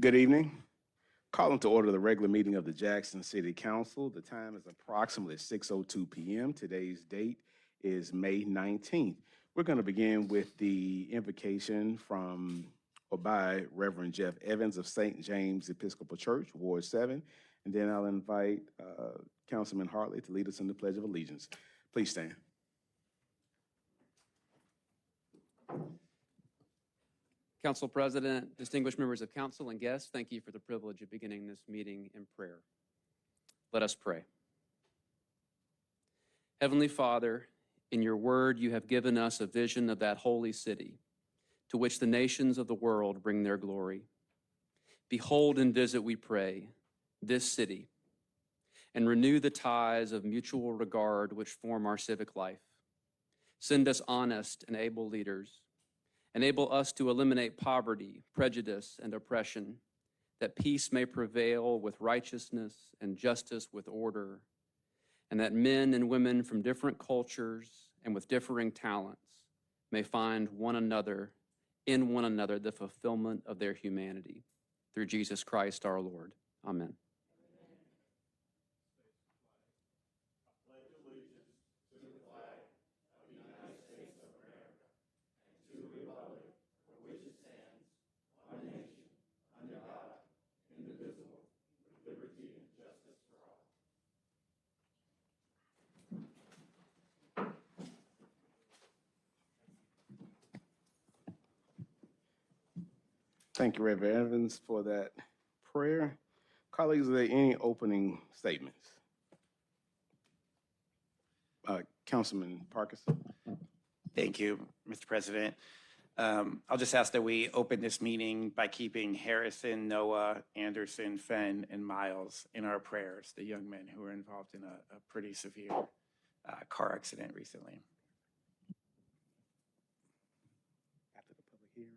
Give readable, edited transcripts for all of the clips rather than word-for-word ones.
Good evening. Calling to order the regular meeting of the Jackson City Council. The time is approximately 6:02 p.m. Today's date is May 19th. We're going to begin with the invocation from or by Reverend Jeff Evans of St. James Episcopal Church, Ward 7, and then I'll invite Councilman Hartley to lead us in the Pledge of Allegiance. Please stand. Council President, distinguished members of council and guests, thank you for the privilege of beginning this meeting in prayer. Let us pray. Heavenly Father, in your word you have given us a vision of that holy city to which the nations of the world bring their glory. Behold and visit, we pray, this city and renew the ties of mutual regard which form our civic life. Send us honest and able leaders. Enable us to eliminate poverty, prejudice, and oppression, that peace may prevail with righteousness and justice with order, and that men and women from different cultures and with differing talents may find in one another the fulfillment of their humanity. Through Jesus Christ our Lord. Amen. Thank you, Reverend Evans, for that prayer. Colleagues, are there any opening statements? Councilman Parkinson. Thank you, Mr. President. I'll just ask that we open this meeting by keeping Harrison, Noah, Anderson, Fenn, and Miles in our prayers, the young men who were involved in a pretty severe car accident recently. After the public hearing.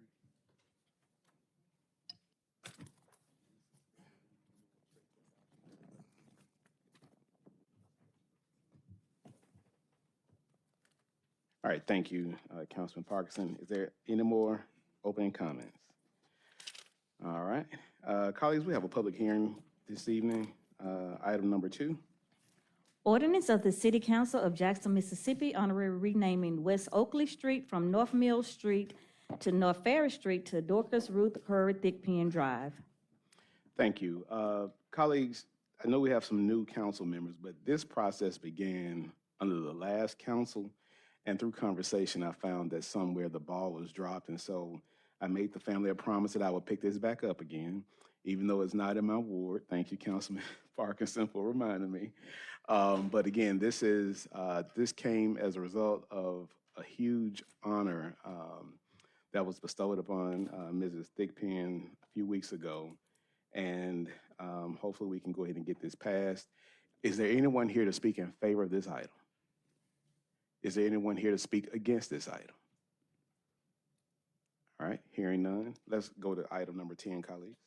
All right, thank you, Councilman Parkinson. Is there any more opening comments? All right, colleagues, we have a public hearing this evening. Item number 2. Ordinance of the City Council of Jackson, Mississippi, honorary renaming West Oakley Street from North Mill Street to North Ferry Street to Dorcas Ruth Curry Thickpen Drive. Thank you. Colleagues, I know we have some new council members, but this process began under the last council, and through conversation, I found that somewhere the ball was dropped, and so I made the family a promise that I would pick this back up again, even though it's not in my ward. Thank you, Councilman Parkinson, for reminding me. But again, this came as a result of a huge honor that was bestowed upon Mrs. Thickpen a few weeks ago, and hopefully we can go ahead and get this passed. Is there anyone here to speak in favor of this item? Is there anyone here to speak against this item? All right, hearing none, let's go to item number 10, colleagues.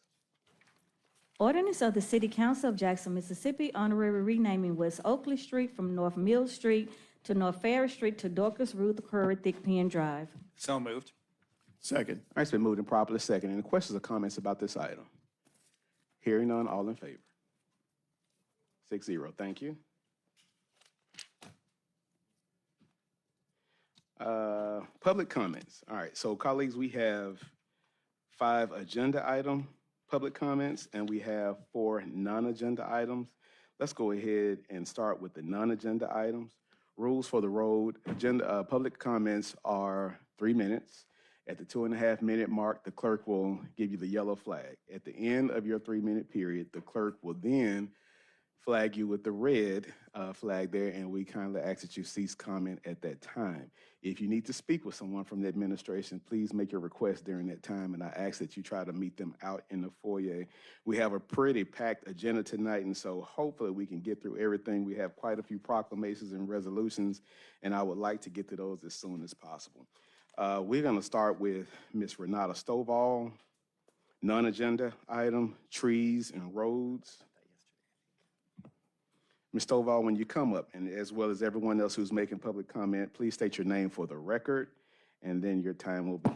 Ordinance of the City Council of Jackson, Mississippi, honorary renaming West Oakley Street from North Mill Street to North Ferry Street to Dorcas Ruth Curry Thickpen Drive. So moved. Second. All right, it's been moved and properly second. Any questions or comments about this item? Hearing none, all in favor? 6-0, thank you. Public comments. All right, so colleagues, we have 5 agenda item public comments and we have 4 non-agenda items. Let's go ahead and start with the non-agenda items. Rules for the road. Public comments are 3 minutes. At the 2.5-minute mark, the clerk will give you the yellow flag. At the end of your 3-minute period, the clerk will then flag you with the red flag there, and we kindly ask that you cease comment at that time. If you need to speak with someone from the administration, please make your request during that time, and I ask that you try to meet them out in the foyer. We have a pretty packed agenda tonight, and so hopefully we can get through everything. We have quite a few proclamations and resolutions, and I would like to get to those as soon as possible. We're going to start with Ms. Renata Stovall, non-agenda item, trees and roads. Ms. Stovall, when you come up, and as well as everyone else who's making public comment, please state your name for the record, and then your time will be.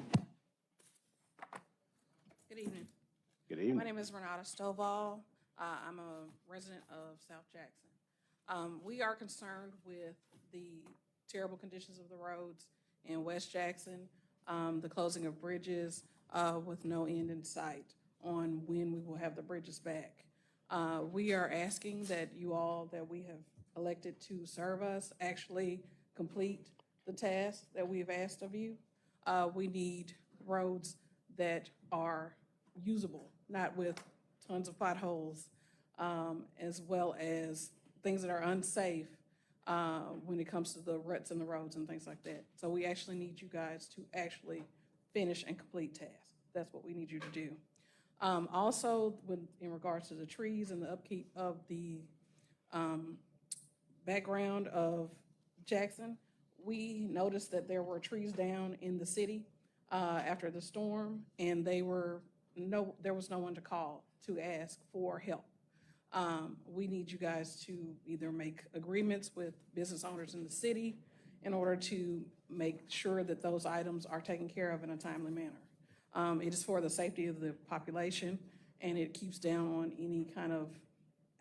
Good evening. Good My evening. name is Renata Stovall. I'm a resident of South Jackson. We are concerned with the terrible conditions of the roads in West Jackson, the closing of bridges with no end in sight on when we will have the bridges back. We are asking that you all that we have elected to serve us actually complete the task that we've asked of you. We need roads that are usable, not with tons of potholes, as well as things that are unsafe when it comes to the ruts in the roads and things like that. So we actually need you guys to actually finish and complete tasks. That's what we need you to do. Also, in regards to the trees and the upkeep of the background of Jackson, we noticed that there were trees down in the city after the storm, and there was no one to call to ask for help. We need you guys to either make agreements with business owners in the city in order to make sure that those items are taken care of in a timely manner. It is for the safety of the population, and it keeps down on any kind of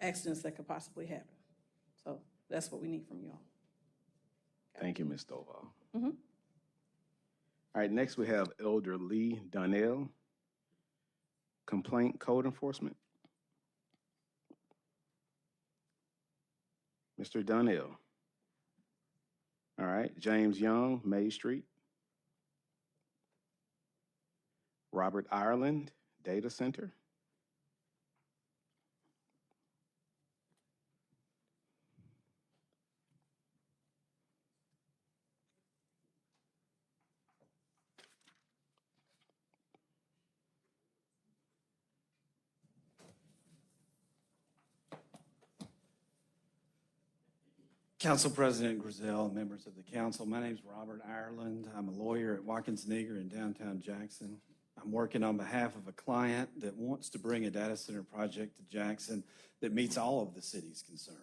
accidents that could possibly happen. So that's what we need from you all. Thank you, Ms. Stovall. All right, next we have Elder Lee Donnell, Complaint Code Enforcement. Mr. Donnell. All right, James Young, May Street. Robert Ireland, Data Center. Council President Griselle, members of the council, my name is Robert Ireland. I'm a lawyer at Watkins Neger in downtown Jackson. I'm working on behalf of a client that wants to bring a data center project to Jackson that meets all of the city's concerns.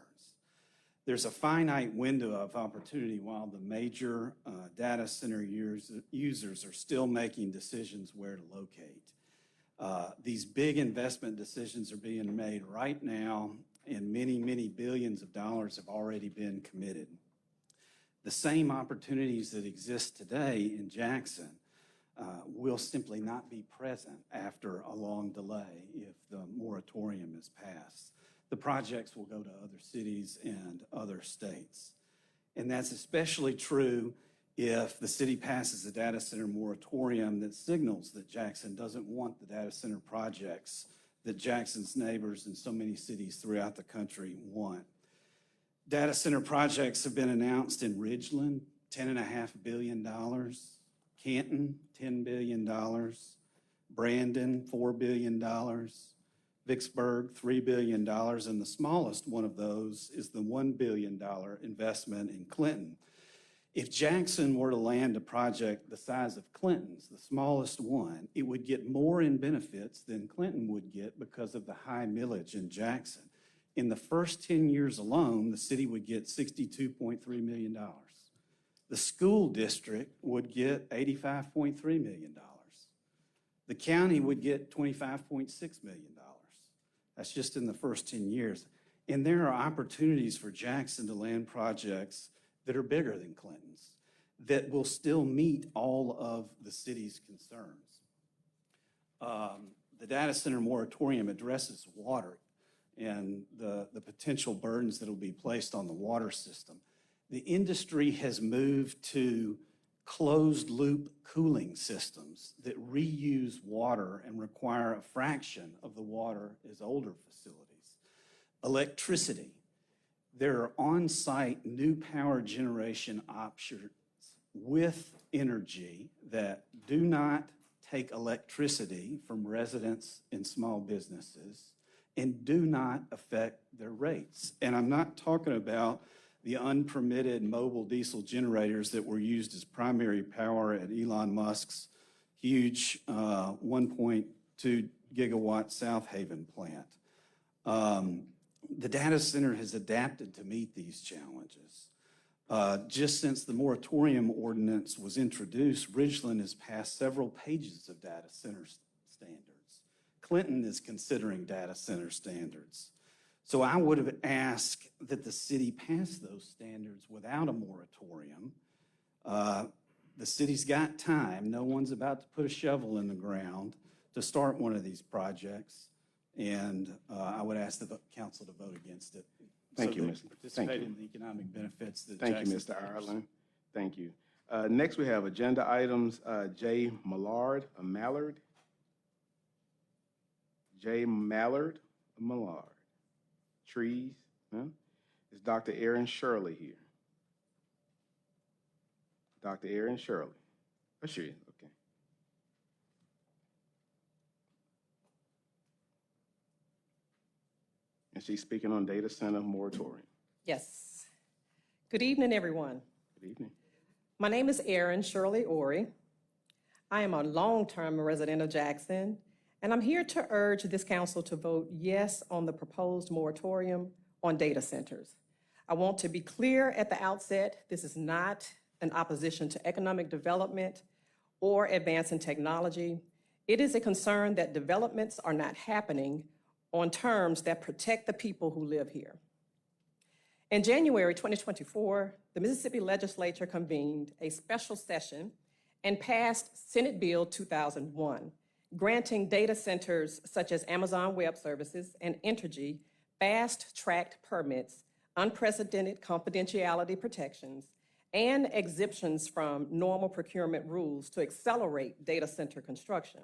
There's a finite window of opportunity while the major data center users are still making decisions where to locate. These big investment decisions are being made right now, and many, many billions of dollars have already been committed. The same opportunities that exist today in Jackson will simply not be present after a long delay if the moratorium is passed. The projects will go to other cities and other states. And that's especially true if the city passes a data center moratorium that signals that Jackson doesn't want the data center projects that Jackson's neighbors and so many cities throughout the country want. Data center projects have been announced in Ridgeland, $10.5 billion, Canton, $10 billion, Brandon, $4 billion, Vicksburg, $3 billion, and the smallest one of those is the $1 billion investment in Clinton. If Jackson were to land a project the size of Clinton's, the smallest one, it would get more in benefits than Clinton would get because of the high millage in Jackson. In the first 10 years alone, the city would get $62.3 million. The school district would get $85.3 million. The county would get $25.6 million. That's just in the first 10 years. And there are opportunities for Jackson to land projects that are bigger than Clinton's, that will still meet all of the city's concerns. The data center moratorium addresses water and the potential burdens that will be placed on the water system. The industry has moved to closed-loop cooling systems that reuse water and require a fraction of the water as older facilities. Electricity. There are on-site new power generation options with energy that do not take electricity from residents and small businesses and do not affect their rates. And I'm not talking about the unpermitted mobile diesel generators that were used as primary power at Elon Musk's huge 1.2 gigawatt South Haven plant. The data center has adapted to meet these challenges. Just since the moratorium ordinance was introduced, Ridgeland has passed several pages of data center standards. Clinton is considering data center standards. So I would have asked that the city pass those standards without a moratorium. The city's got time. No one's about to put a shovel in the ground to start one of these projects. And I would ask the council to vote against it. Thank you, so they Mr. can Thank Participate you. in the economic benefits that Thank you, Jackson Mr. offers. Ireland. Thank you. Next, we have agenda items, J. Mallard. Trees, huh? Is Dr. Erin Shirley here? Dr. Erin Shirley. Oh, she is, okay. And she's speaking on data center moratorium. Yes. Good evening, everyone. Good evening. My name is Erin Shirley Ori. I am a long-term resident of Jackson, and I'm here to urge this council to vote yes on the proposed moratorium on data centers. I want to be clear at the outset, this is not an opposition to economic development or advancing technology. It is a concern that developments are not happening on terms that protect the people who live here. In January 2024, the Mississippi Legislature convened a special session and passed Senate Bill 2001, granting data centers such as Amazon Web Services and Entergy fast-tracked permits, unprecedented confidentiality protections, and exemptions from normal procurement rules to accelerate data center construction.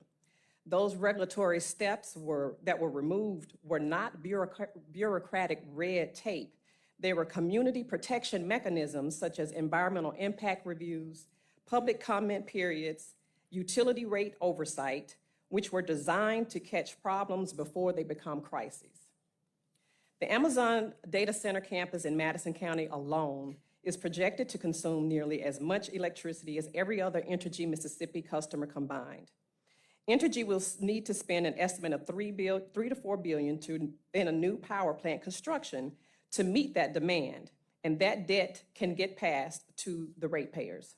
Those regulatory steps that were removed were not bureaucratic red tape. They were community protection mechanisms such as environmental impact reviews, public comment periods, utility rate oversight, which were designed to catch problems before they become crises. The Amazon data center campus in Madison County alone is projected to consume nearly as much electricity as every other Entergy Mississippi customer combined. Entergy will need to spend an estimate of $3 to $4 billion in a new power plant construction to meet that demand, and that debt can get passed to the ratepayers.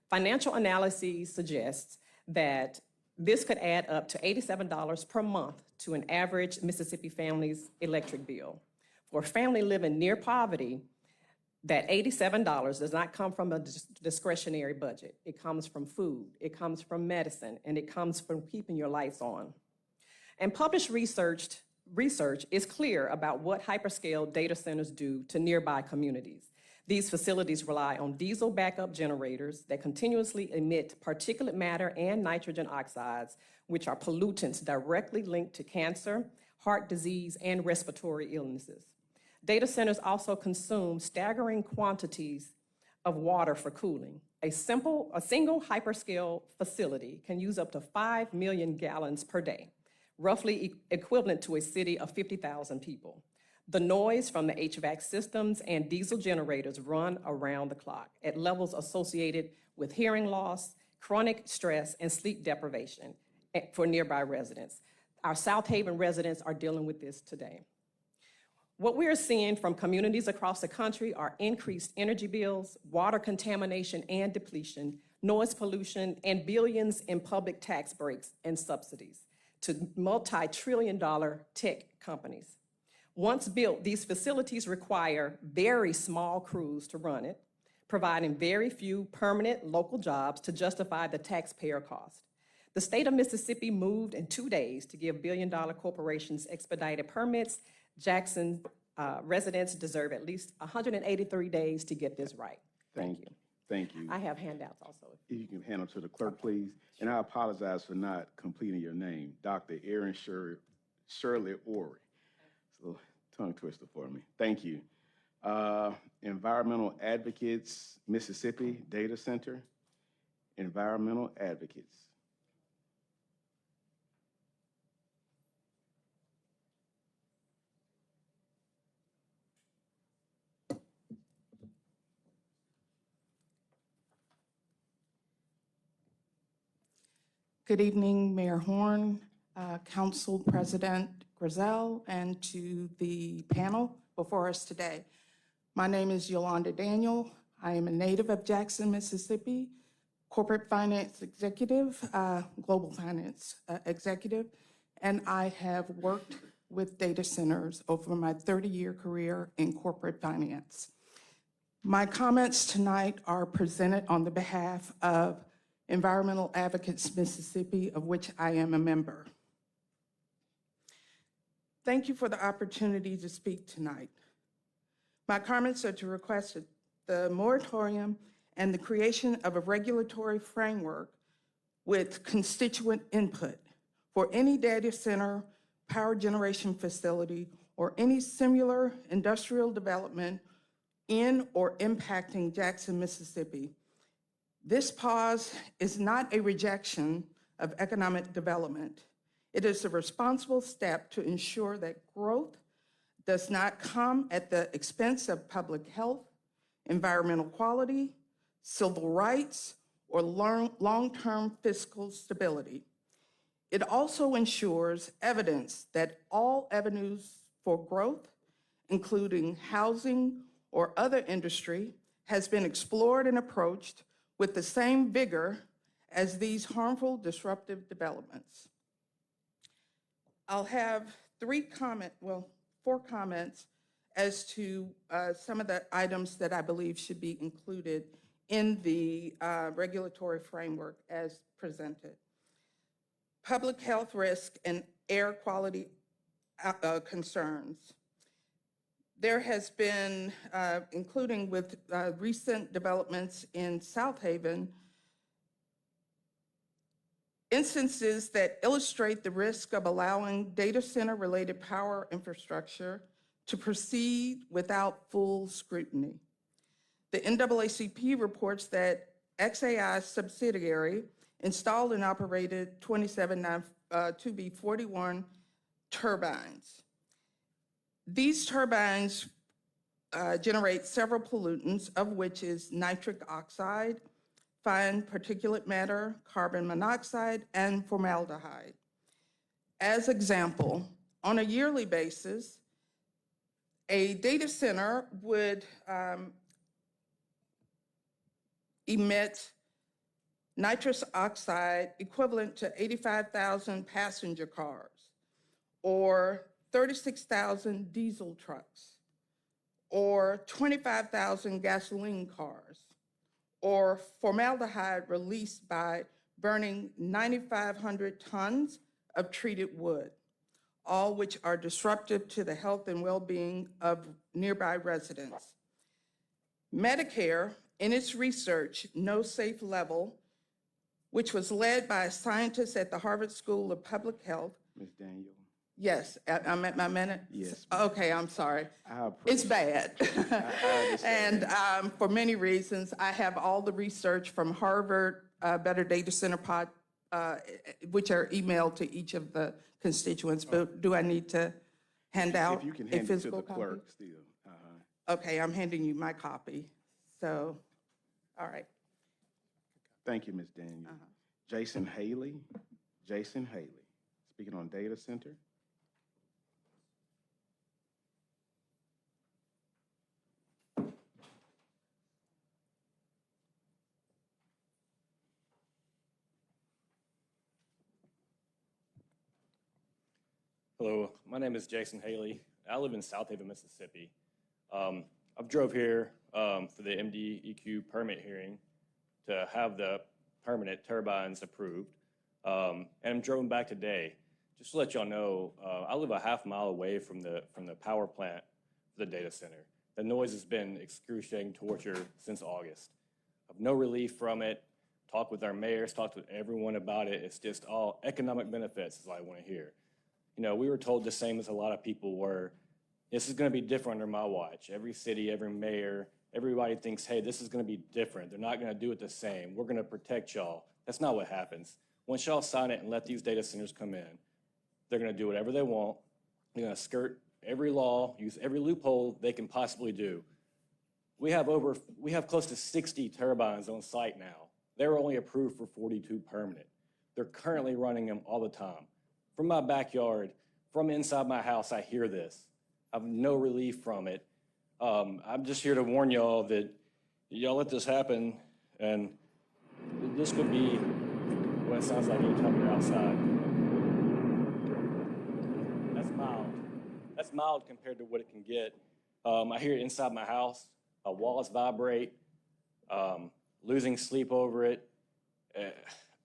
Financial analyses suggests that this could add up to $87 per month to an average Mississippi family's electric bill. For a family living near poverty, that $87 does not come from a discretionary budget. It comes from food, it comes from medicine, and it comes from keeping your lights on. And published research is clear about what hyperscale data centers do to nearby communities. These facilities rely on diesel backup generators that continuously emit particulate matter and nitrogen oxides, which are pollutants directly linked to cancer, heart disease, and respiratory illnesses. Data centers also consume staggering quantities of water for cooling. A single hyperscale facility can use up to 5 million gallons per day, roughly equivalent to a city of 50,000 people. The noise from the HVAC systems and diesel generators run around the clock at levels associated with hearing loss, chronic stress, and sleep deprivation for nearby residents. Our South Haven residents are dealing with this today. What we are seeing from communities across the country are increased energy bills, water contamination and depletion, noise pollution, and billions in public tax breaks and subsidies to multi-trillion-dollar tech companies. Once built, these facilities require very small crews to run it, providing very few permanent local jobs to justify the taxpayer cost. The state of Mississippi moved in 2 days to give billion-dollar corporations expedited permits. Jackson residents deserve at least 183 days to get this right. Thank you. Thank you. I have handouts also. If you can hand them to the clerk, please. And I apologize for not completing your name, Dr. Erin Shirley Ori. So tongue twister for me. Thank you. Environmental Advocates Mississippi Data Center. Environmental Advocates. Good evening, Mayor Horn, Council President Grizel, and to the panel before us today. My name is Yolanda Daniel. I am a native of Jackson, Mississippi, corporate finance executive, global finance executive, and I have worked with data centers over my 30-year career in corporate finance. My comments tonight are presented on the behalf of Environmental Advocates Mississippi, of which I am a member. Thank you for the opportunity to speak tonight. My comments are to request that the moratorium and the creation of a regulatory framework with constituent input for any data center, power generation facility, or any similar industrial development in or impacting Jackson, Mississippi. This pause is not a rejection of economic development. It is a responsible step to ensure that growth does not come at the expense of public health, environmental quality, civil rights, or long-term fiscal stability. It also ensures evidence that all avenues for growth, including housing or other industry, has been explored and approached with the same vigor as these harmful disruptive developments. I'll have four comments as to some of the items that I believe should be included in the regulatory framework as presented. Public health risk and air quality concerns. There has been, including with recent developments in South Haven, instances that illustrate the risk of allowing data center-related power infrastructure to proceed without full scrutiny. The NAACP reports that XAI's subsidiary installed and operated 2B41 turbines. These turbines generate several pollutants, of which is nitric oxide, fine particulate matter, carbon monoxide, and formaldehyde. As example, on a yearly basis, a data center would emit nitrous oxide equivalent to 85,000 passenger cars or 36,000 diesel trucks or 25,000 gasoline cars, or formaldehyde released by burning 9,500 tons of treated wood, all which are disruptive to the health and well-being of nearby residents. Medicare, in its research, No Safe Level, which was led by a scientist at the Harvard School of Public Health. Ms. Daniel? Yes, I'm at my minute? Yes. Okay, I'm sorry. I It's appreciate- bad. I understand. And for many reasons, I have all the research from Harvard Better Data Center Pod, which are emailed to each of the constituents, but do I need to hand out If you can a hand it to physical the copy? clerk still. Uh-huh. Okay, I'm handing you my copy. So, all right. Thank you, Ms. Daniel. Jason Haley. Jason Haley, speaking on data center. Hello, my name is Jason Haley. I live in South Haven, Mississippi. I've drove here for the MDEQ permit hearing to have the permanent turbines approved, and I'm driving back today. Just to let y'all know, I live a half-mile away from the power plant for the data center. The noise has been excruciating torture since August. I have no relief from it. Talked with our mayors, talked with everyone about it. It's just all economic benefits is all I want to hear. You know, we were told the same as a lot of people were, this is going to be different under my watch. Every city, every mayor, everybody thinks, hey, this is going to be different. They're not going to do it the same. We're going to protect y'all. That's not what happens. Once y'all sign it and let these data centers come in, they're going to do whatever they want. They're going to skirt every law, use every loophole they can possibly do. We have close to 60 turbines on site now. They were only approved for 42 permanent. They're currently running them all the time. From my backyard, from inside my house, I hear this. I have no relief from it. I'm just here to warn y'all that y'all let this happen, and this could be what it sounds like anytime you're outside. That's mild compared to what it can get. I hear it inside my house. Walls vibrate, losing sleep over it.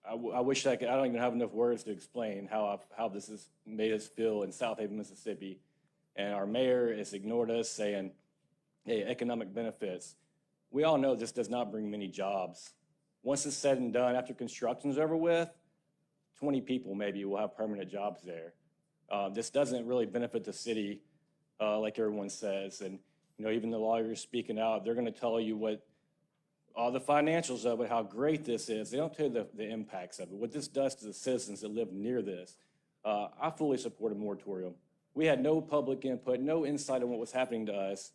I wish I don't even have enough words to explain how this has made us feel in South Haven, Mississippi. And our mayor has ignored us, saying, hey, economic benefits. We all know this does not bring many jobs. Once it's said and done, after construction's over with, 20 people maybe will have permanent jobs there. This doesn't really benefit the city, like everyone says. And even the lawyers speaking out, they're going to tell you what all the financials of it, how great this is. They don't tell you the impacts of it, what this does to the citizens that live near this. I fully support a moratorium. We had no public input, no insight on what was happening to us.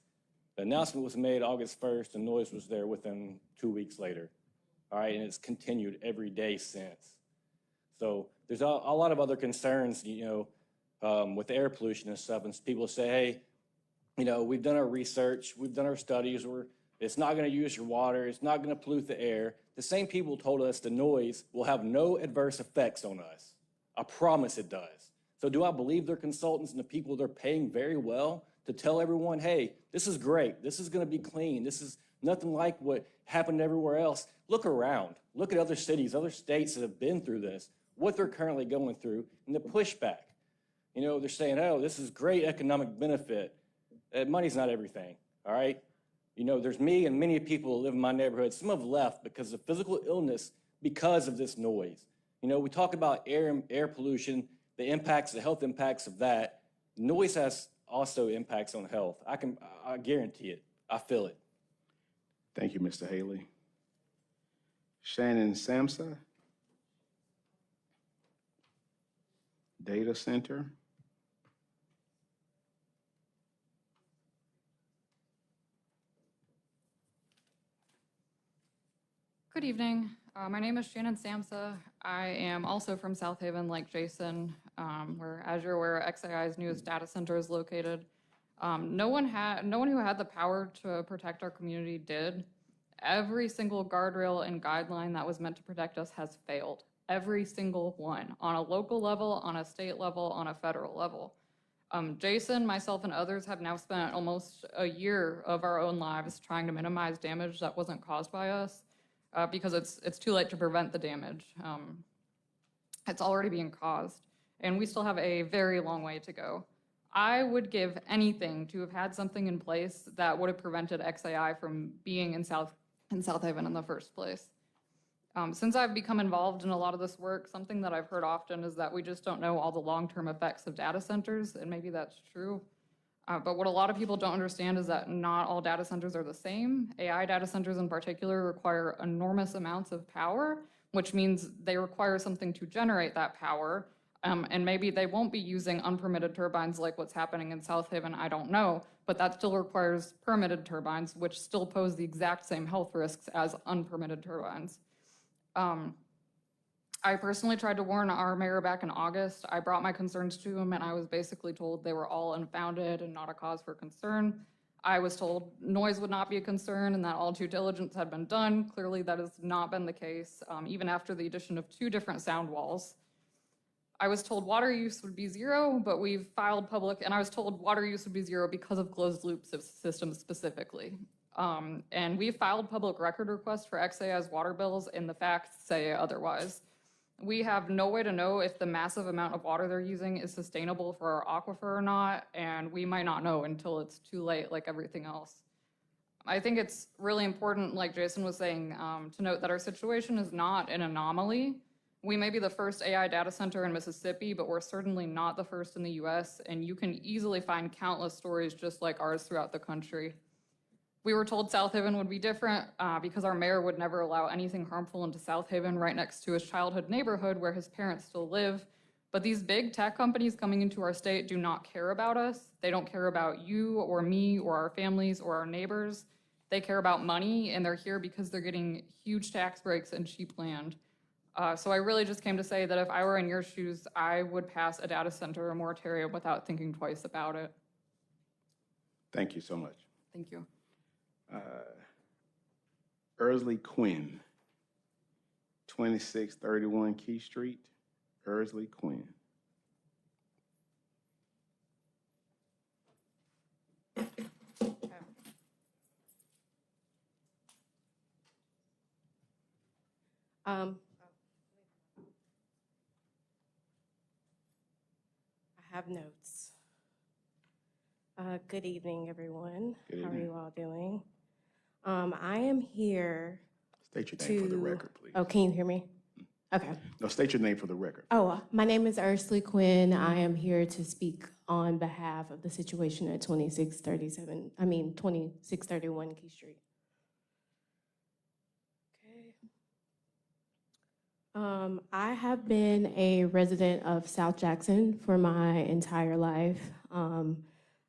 The announcement was made August 1st, and noise was there within 2 weeks later. All right, and it's continued every day since. So there's a lot of other concerns, with air pollution and stuff, and people say, hey, we've done our research, we've done our studies, it's not going to use your water, it's not going to pollute the air. The same people told us the noise will have no adverse effects on us. I promise it does. So do I believe their consultants and the people they're paying very well to tell everyone, hey, this is great, this is going to be clean, this is nothing like what happened everywhere else? Look around. Look at other cities, other states that have been through this, what they're currently going through, and the pushback. They're saying, oh, this is great economic benefit. Money's not everything, all right? There's me and many people that live in my neighborhood. Some have left because of physical illness because of this noise. We talk about air pollution, the impacts, the health impacts of that. Noise has also impacts on health. I guarantee it. I feel it. Thank you, Mr. Haley. Shannon Samsa, Data Center. Good evening. My name is Shannon Samsa. I am also from South Haven, like Jason, where, as you're aware, XAI's newest data center is located. No one who had the power to protect our community did. Every single guardrail and guideline that was meant to protect us has failed. Every single one, on a local level, on a state level, on a federal level. Jason, myself, and others have now spent almost a year of our own lives trying to minimize damage that wasn't caused by us. Because it's too late to prevent the damage. It's already being caused, and we still have a very long way to go. I would give anything to have had something in place that would have prevented XAI from being in South Haven in the first place. Since I've become involved in a lot of this work, something that I've heard often is that we just don't know all the long-term effects of data centers, and maybe that's true. But what a lot of people don't understand is that not all data centers are the same. AI data centers in particular require enormous amounts of power, which means they require something to generate that power. And maybe they won't be using unpermitted turbines like what's happening in South Haven, I don't know. But that still requires permitted turbines, which still pose the exact same health risks as unpermitted turbines. I personally tried to warn our mayor back in August. I brought my concerns to him, and I was basically told they were all unfounded and not a cause for concern. I was told noise would not be a concern and that all due diligence had been done. Clearly, that has not been the case, even after the addition of 2 different sound walls. I was told water use would be 0, but we've filed and I was told water use would be 0 because of closed loop systems specifically. And we filed public record requests for XAI's water bills, and the facts say otherwise. We have no way to know if the massive amount of water they're using is sustainable for our aquifer or not, and we might not know until it's too late, like everything else. I think it's really important, like Jason was saying, to note that our situation is not an anomaly. We may be the first AI data center in Mississippi, but we're certainly not the first in the US, and you can easily find countless stories just like ours throughout the country. We were told South Haven would be different because our mayor would never allow anything harmful into South Haven right next to his childhood neighborhood where his parents still live. But these big tech companies coming into our state do not care about us. They don't care about you or me or our families or our neighbors. They care about money, and they're here because they're getting huge tax breaks and cheap land. So I really just came to say that if I were in your shoes, I would pass a data center or moratorium without thinking twice about it. Thank you so much. Thank you. Ursley Quinn, 2631 Key Street, Ursley Quinn. Um, I have notes. Good evening, everyone. Good How are evening. you all doing? I am here State your name for the to. record, please. Oh, can you hear me? Okay. No, state your name for the record. Oh, my name is Ursula Quinn. I am here to speak on behalf of the situation at 2631 Key Street. Okay. I have been a resident of South Jackson for my entire life.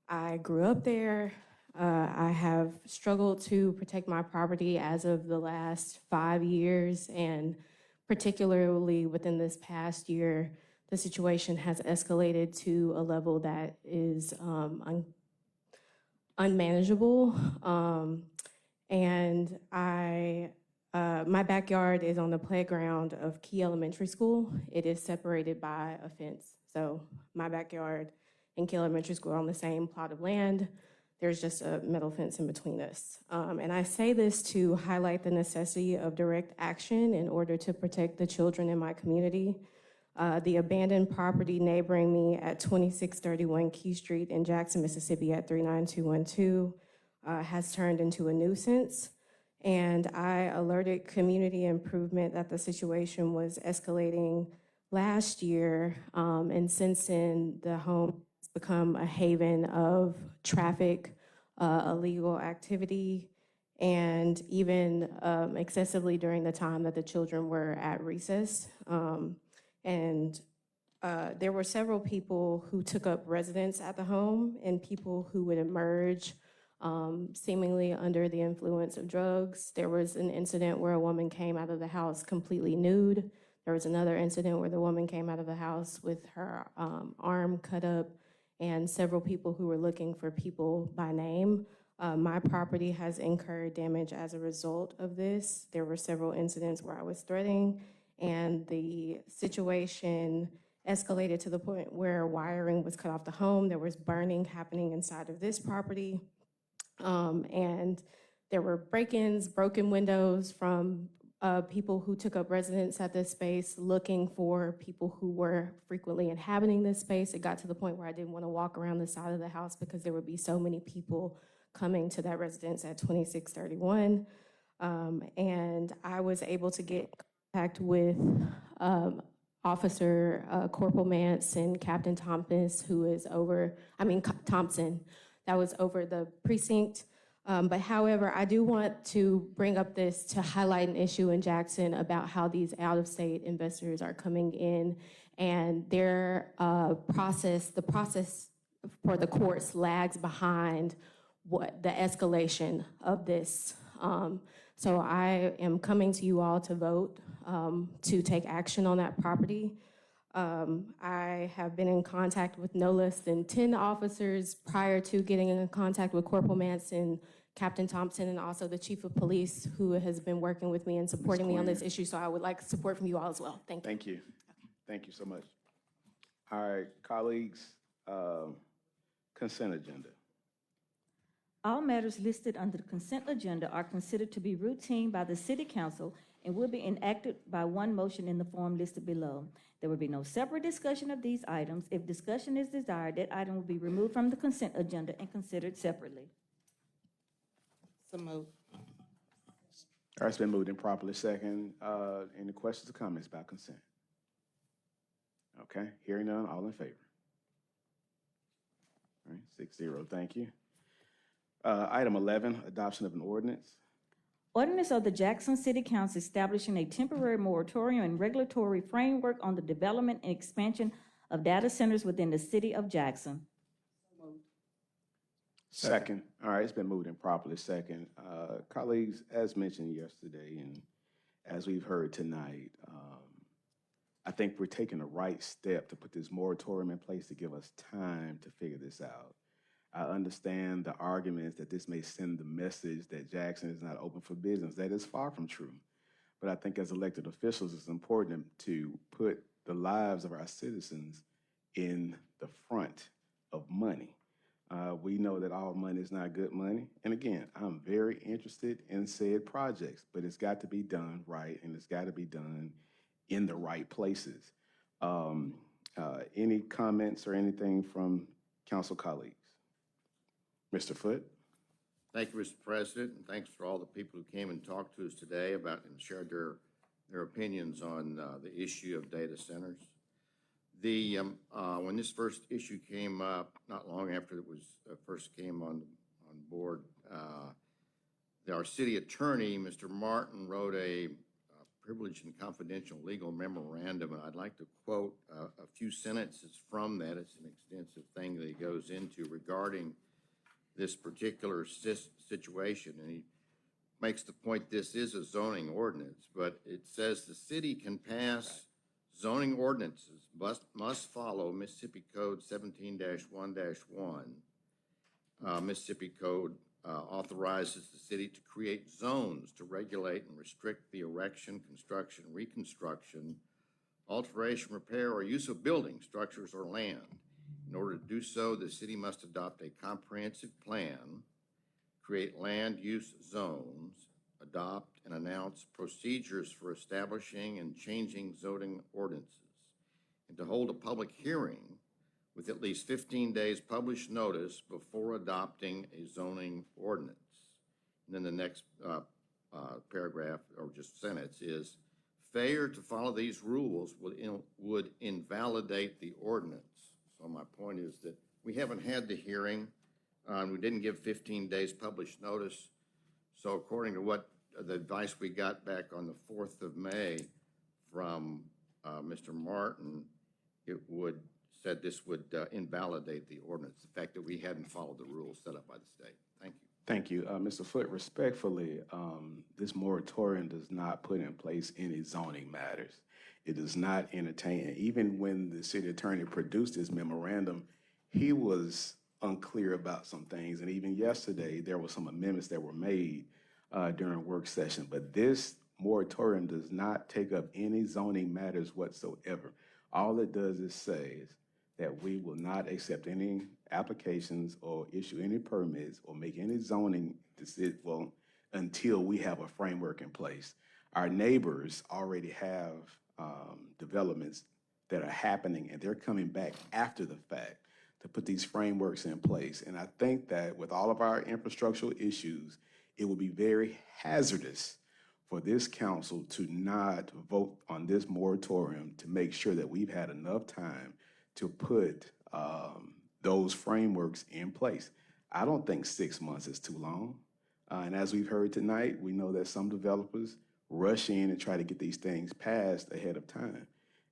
I grew up there. I have struggled to protect my property as of the last 5 years, and particularly within this past year, the situation has escalated to a level that is unmanageable. And my backyard is on the playground of Key Elementary School. It is separated by a fence. So my backyard and Key Elementary School are on the same plot of land. There's just a metal fence in between us. And I say this to highlight the necessity of direct action in order to protect the children in my community. The abandoned property neighboring me at 2631 Key Street in Jackson, Mississippi at 39212 has turned into a nuisance. And I alerted community improvement that the situation was escalating last year. And since then, the home has become a haven of traffic, illegal activity, and even excessively during the time that the children were at recess. There were several people who took up residence at the home and people who would emerge seemingly under the influence of drugs. There was an incident where a woman came out of the house completely nude. There was another incident where the woman came out of the house with her arm cut up, and several people who were looking for people by name. My property has incurred damage as a result of this. There were several incidents where I was threatening, and the situation escalated to the point where wiring was cut off the home. There was burning happening inside of this property. And there were break-ins, broken windows from people who took up residence at this space looking for people who were frequently inhabiting this space. It got to the point where I didn't want to walk around the side of the house because there would be so many people coming to that residence at 2631. And I was able to get in contact with Officer Corporal Mance and Captain Thompson, Thompson, that was over the precinct. But however, I do want to bring up this to highlight an issue in Jackson about how these out-of-state investors are coming in, and their the process for the courts lags behind what the escalation of this. So I am coming to you all to vote to take action on that property. I have been in contact with no less than 10 officers prior to getting in contact with Corporal Manson, Captain Thompson, and also the Chief of Police, who has been working with me and supporting me on this issue. So I would like support from you all as well. Thank you. Thank you. Thank you so much. All right, colleagues, consent agenda. All matters listed under the consent agenda are considered to be routine by the City Council and will be enacted by one motion in the form listed below. There will be no separate discussion of these items. If discussion is desired, that item will be removed from the consent agenda and considered separately. So moved. All right, it's been moved and properly second. Any questions or comments about consent? Okay, hearing none, all in favor? All right, 6-0, thank you. Item 11, adoption of an ordinance. Ordinance of the Jackson City Council establishing a temporary moratorium and regulatory framework on the development and expansion of data centers within the city of Jackson. Second. All right, it's been moved and properly second. Colleagues, as mentioned yesterday and as we've heard tonight, I think we're taking the right step to put this moratorium in place to give us time to figure this out. I understand the arguments that this may send the message that Jackson is not open for business. That is far from true. But I think as elected officials, it's important to put the lives of our citizens in the front of money. We know that all money is not good money. And again, I'm very interested in said projects, but it's got to be done right and it's got to be done in the right places. Any comments or anything from council colleagues? Mr. Foote? Thank you, Mr. President, and thanks for all the people who came and talked to us today about and shared their opinions on the issue of data centers. When this first issue came up, not long after it was first came on board, our city attorney, Mr. Martin, wrote a privileged and confidential legal memorandum, and I'd like to quote a few sentences from that. It's an extensive thing that he goes into regarding this particular situation, and he makes the point this is a zoning ordinance, but it says the city can pass zoning ordinances must follow Mississippi Code 17-1-1. Mississippi Code authorizes the city to create zones to regulate and restrict the erection, construction, reconstruction, alteration, repair, or use of buildings, structures, or land. In order to do so, the city must adopt a comprehensive plan, create land use zones, adopt and announce procedures for establishing and changing zoning ordinances, and to hold a public hearing with at least 15 days published notice before adopting a zoning ordinance. And then the next paragraph, or just sentence, is failure to follow these rules would invalidate the ordinance. So my point is that we haven't had the hearing. We didn't give 15 days published notice. So according to what the advice we got back on the 4th of May from Mr. Martin, said this would invalidate the ordinance, the fact that we hadn't followed the rules set up by the state. Thank you. Thank you. Mr. Foote, respectfully, this moratorium does not put in place any zoning matters. It does not entertain, even when the city attorney produced his memorandum, he was unclear about some things. And even yesterday, there were some amendments that were made during work session. But this moratorium does not take up any zoning matters whatsoever. All it does is say that we will not accept any applications or issue any permits or make any zoning decisions, well, until we have a framework in place. Our neighbors already have developments that are happening, and they're coming back after the fact to put these frameworks in place. And I think that with all of our infrastructural issues, it would be very hazardous for this council to not vote on this moratorium to make sure that we've had enough time to put those frameworks in place. I don't think 6 months is too long. And as we've heard tonight, we know that some developers rush in and try to get these things passed ahead of time.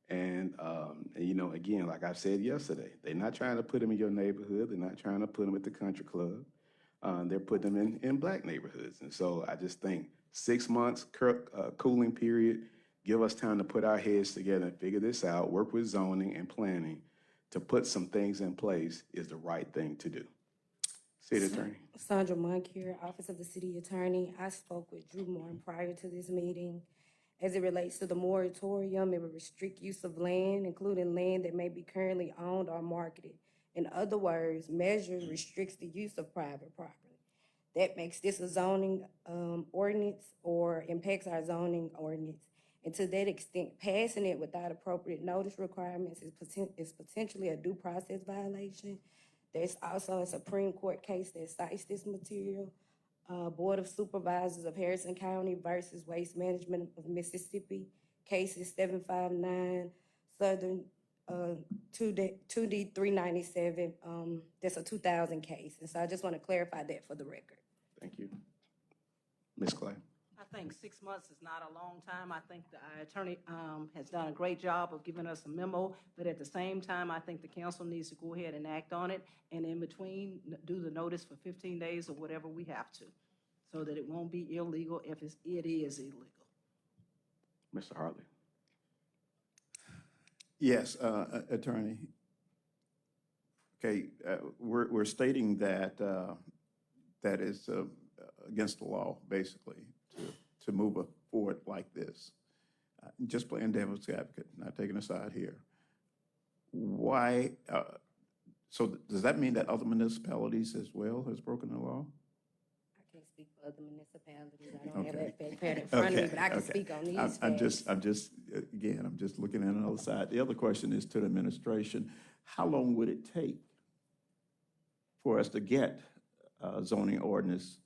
And you know, again, like I said yesterday, they're not trying to put them in your neighborhood. They're not trying to put them at the country club. They're putting them in black neighborhoods. And so I just think 6 months cooling period, give us time to put our heads together and figure this out, work with zoning and planning to put some things in place is the right thing to do. City Attorney. Sandra Moncure, Office of the City Attorney. I spoke with Drew Moore prior to this meeting. As it relates to the moratorium, it would restrict use of land, including land that may be currently owned or marketed. In other words, measures restricts the use of private property. That makes this a zoning ordinance or impacts our zoning ordinance. And to that extent, passing it without appropriate notice requirements is potentially a due process violation. There's also a Supreme Court case that cites this material. Board of Supervisors of Harrison County versus Waste Management of Mississippi, cases 759, Southern 2D 397. That's a 2000 case. And so I just want to clarify that for the record. Thank you. Ms. Clay. I think 6 months is not a long time. I think the attorney has done a great job of giving us a memo, but at the same time, I think the council needs to go ahead and act on it, and in between, do the notice for 15 days or whatever we have to, so that it won't be illegal if it is illegal. Mr. Hartley. Yes, Attorney. Okay, we're stating that that is against the law, basically, to move forward like this. Just playing devil's advocate, not taking a side here. Why, So does that mean that other municipalities as well has broken the law? I can't speak for other municipalities. I don't have Okay. that fact pattern in front of me, Okay, but I can okay. speak on these I'm just, again, I'm just looking at another side. The other question is to the administration. How long would it take for us to get zoning ordinance,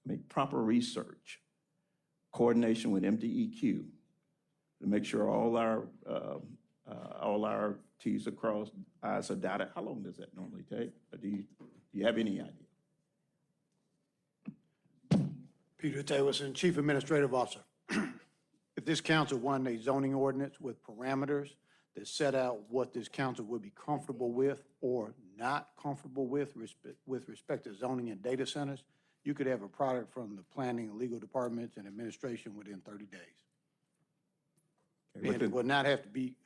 make proper research, coordination with MDEQ to make sure all our Ts are crossed, Is are dotted? How long does that normally take? Or do you have any idea? Peter Taylorson, Chief Administrative Officer. If this council wanted a zoning ordinance with parameters that set out what this council would be comfortable with or not comfortable with respect to zoning and data centers, you could have a product from the planning and legal departments and administration within 30 days. And it would not have to be,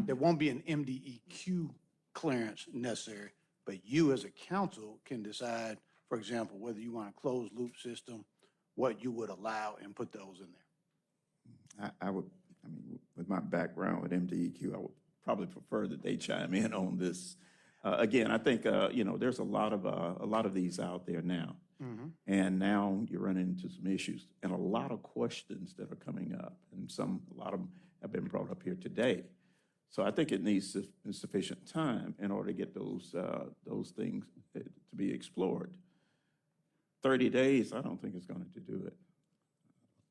there won't be an MDEQ clearance necessary, but you as a council can decide, for example, whether you want a closed loop system, what you would allow and put those in there. I would, I mean, with my background with MDEQ, I would probably prefer that they chime in on this. Again, I think, there's a lot of these out there now. And now you're running into some issues and a lot of questions that are coming up, and a lot of them have been brought up here today. So I think it needs sufficient time in order to get those things to be explored. 30 days, I don't think it's going to do it.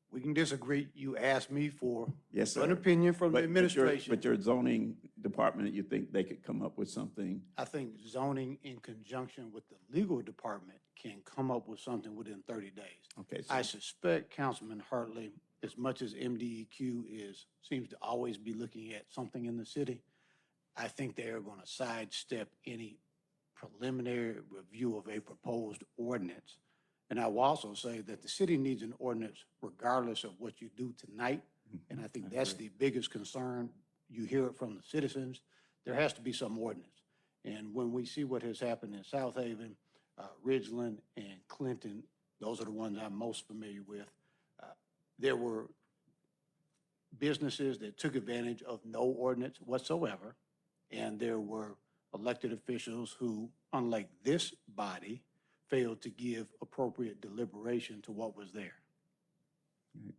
We can disagree. You asked me for Yes, sir. an opinion from the administration. But your zoning department, you think they could come up with something? I think zoning in conjunction with the legal department can come up with something within 30 days. Okay. I suspect Councilman Hartley, as much as MDEQ seems to always be looking at something in the city, I think they are going to sidestep any preliminary review of a proposed ordinance. And I will also say that the city needs an ordinance regardless of what you do tonight. And I think that's the biggest concern. You hear it from the citizens. There has to be some ordinance. And when we see what has happened in South Haven, Ridgeland, and Clinton, those are the ones I'm most familiar with. There were businesses that took advantage of no ordinance whatsoever. And there were elected officials who, unlike this body, failed to give appropriate deliberation to what was there.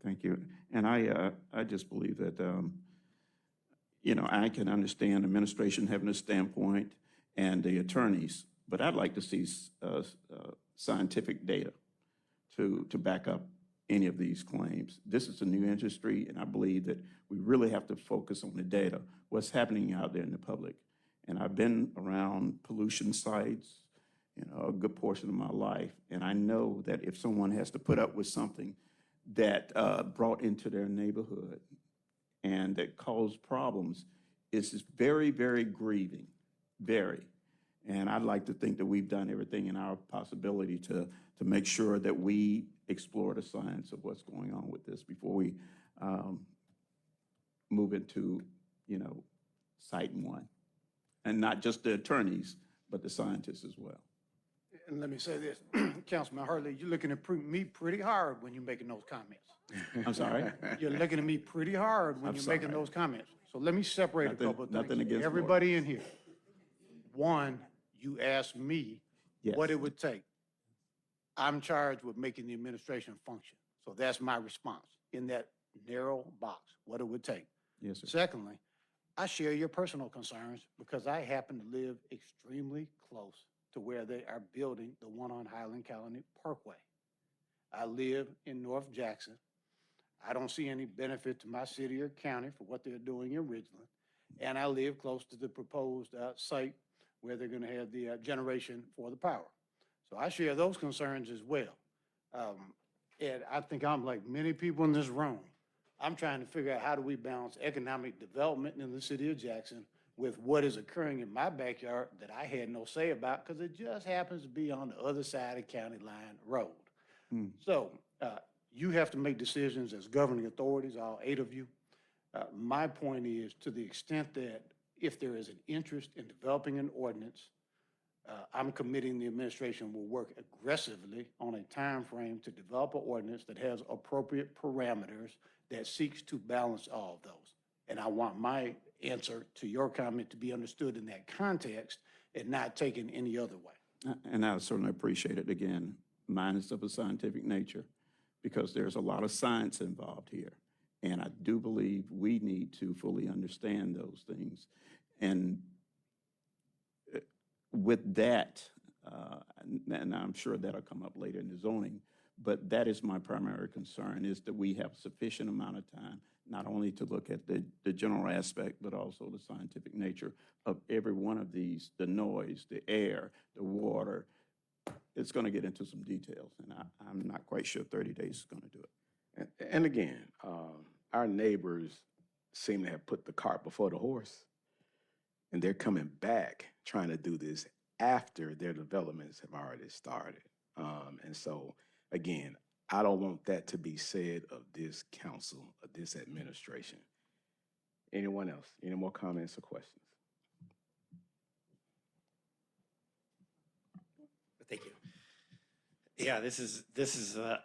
Thank you. And I just believe that, I can understand administration having a standpoint and the attorneys, but I'd like to see scientific data to back up any of these claims. This is a new industry, and I believe that we really have to focus on the data, what's happening out there in the public. And I've been around pollution sites, a good portion of my life, and I know that if someone has to put up with something that brought into their neighborhood and that caused problems, it's just very, very grieving, very. And I'd like to think that we've done everything in our possibility to make sure that we explore the science of what's going on with this before we move into, site one. And not just the attorneys, but the scientists as well. And let me say this, Councilman Hartley, you're looking at me pretty hard when you're making those comments. I'm sorry? You're looking at me pretty hard when I'm you're making sorry. those comments. So let me separate a couple of Nothing things. against Everybody in here. One, you asked me Yes. what it would take. I'm charged with making the administration function. So that's my response in that narrow box, what it would take. Yes, sir. Secondly, I share your personal concerns because I happen to live extremely close to where they are building the one on Highland Colony Parkway. I live in North Jackson. I don't see any benefit to my city or county for what they're doing in Ridgeland. And I live close to the proposed site where they're going to have the generation for the power. So I share those concerns as well. And I think I'm like many people in this room. I'm trying to figure out how do we balance economic development in the city of Jackson with what is occurring in my backyard that I had no say about because it just happens to be on the other side of County Line Road. So you have to make decisions as governing authorities, all 8 of you. My point is to the extent that if there is an interest in developing an ordinance, I'm committing the administration will work aggressively on a time frame to develop an ordinance that has appropriate parameters that seeks to balance all of those. And I want my answer to your comment to be understood in that context and not taken any other way. And I certainly appreciate it. Again, mine is of a scientific nature because there's a lot of science involved here. And I do believe we need to fully understand those things. And with that, and I'm sure that'll come up later in the zoning, but that is my primary concern, is that we have sufficient amount of time, not only to look at the general aspect, but also the scientific nature of every one of these, the noise, the air, the water. It's going to get into some details, and I'm not quite sure 30 days is going to do it. And again, our neighbors seem to have put the cart before the horse, and they're coming back trying to do this after their developments have already started. And so, again, I don't want that to be said of this council, of this administration. Anyone else? Any more comments or questions? Thank you. Yeah, this is a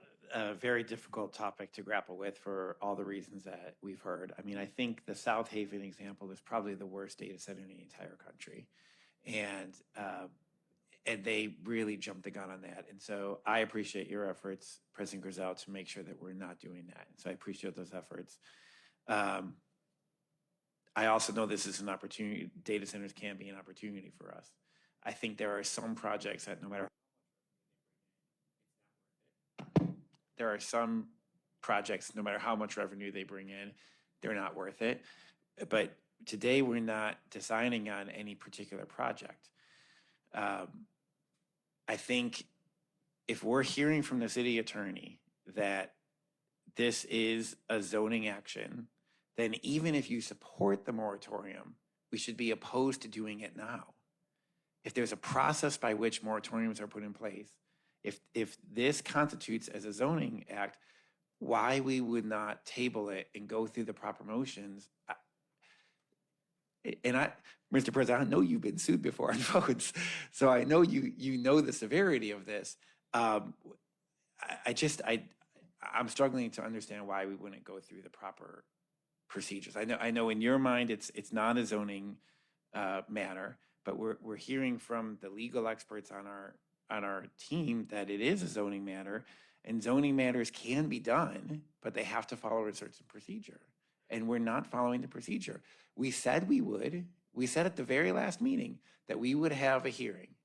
very difficult topic to grapple with for all the reasons that we've heard. I mean, I think the South Haven example is probably the worst data center in the entire country. And they really jumped the gun on that. And so I appreciate your efforts, President Griselle, to make sure that we're not doing that. And so I appreciate those efforts. I also know this is an opportunity. Data centers can be an opportunity for us. I think there are some projects that no matter how much revenue they bring in, they're not worth it. But today we're not deciding on any particular project. I think if we're hearing from the city attorney that this is a zoning action, then even if you support the moratorium, we should be opposed to doing it now. If there's a process by which moratoriums are put in place, if this constitutes as a zoning act, why we would not table it and go through the proper motions. Mr. President, I know you've been sued before on votes, so I know you know the severity of this. I'm struggling to understand why we wouldn't go through the proper procedures. I know in your mind it's not a zoning matter, but we're hearing from the legal experts on our team that it is a zoning matter, and zoning matters can be done, but they have to follow a certain procedure. And we're not following the procedure. We said we would. We said at the very last meeting that we would have a hearing.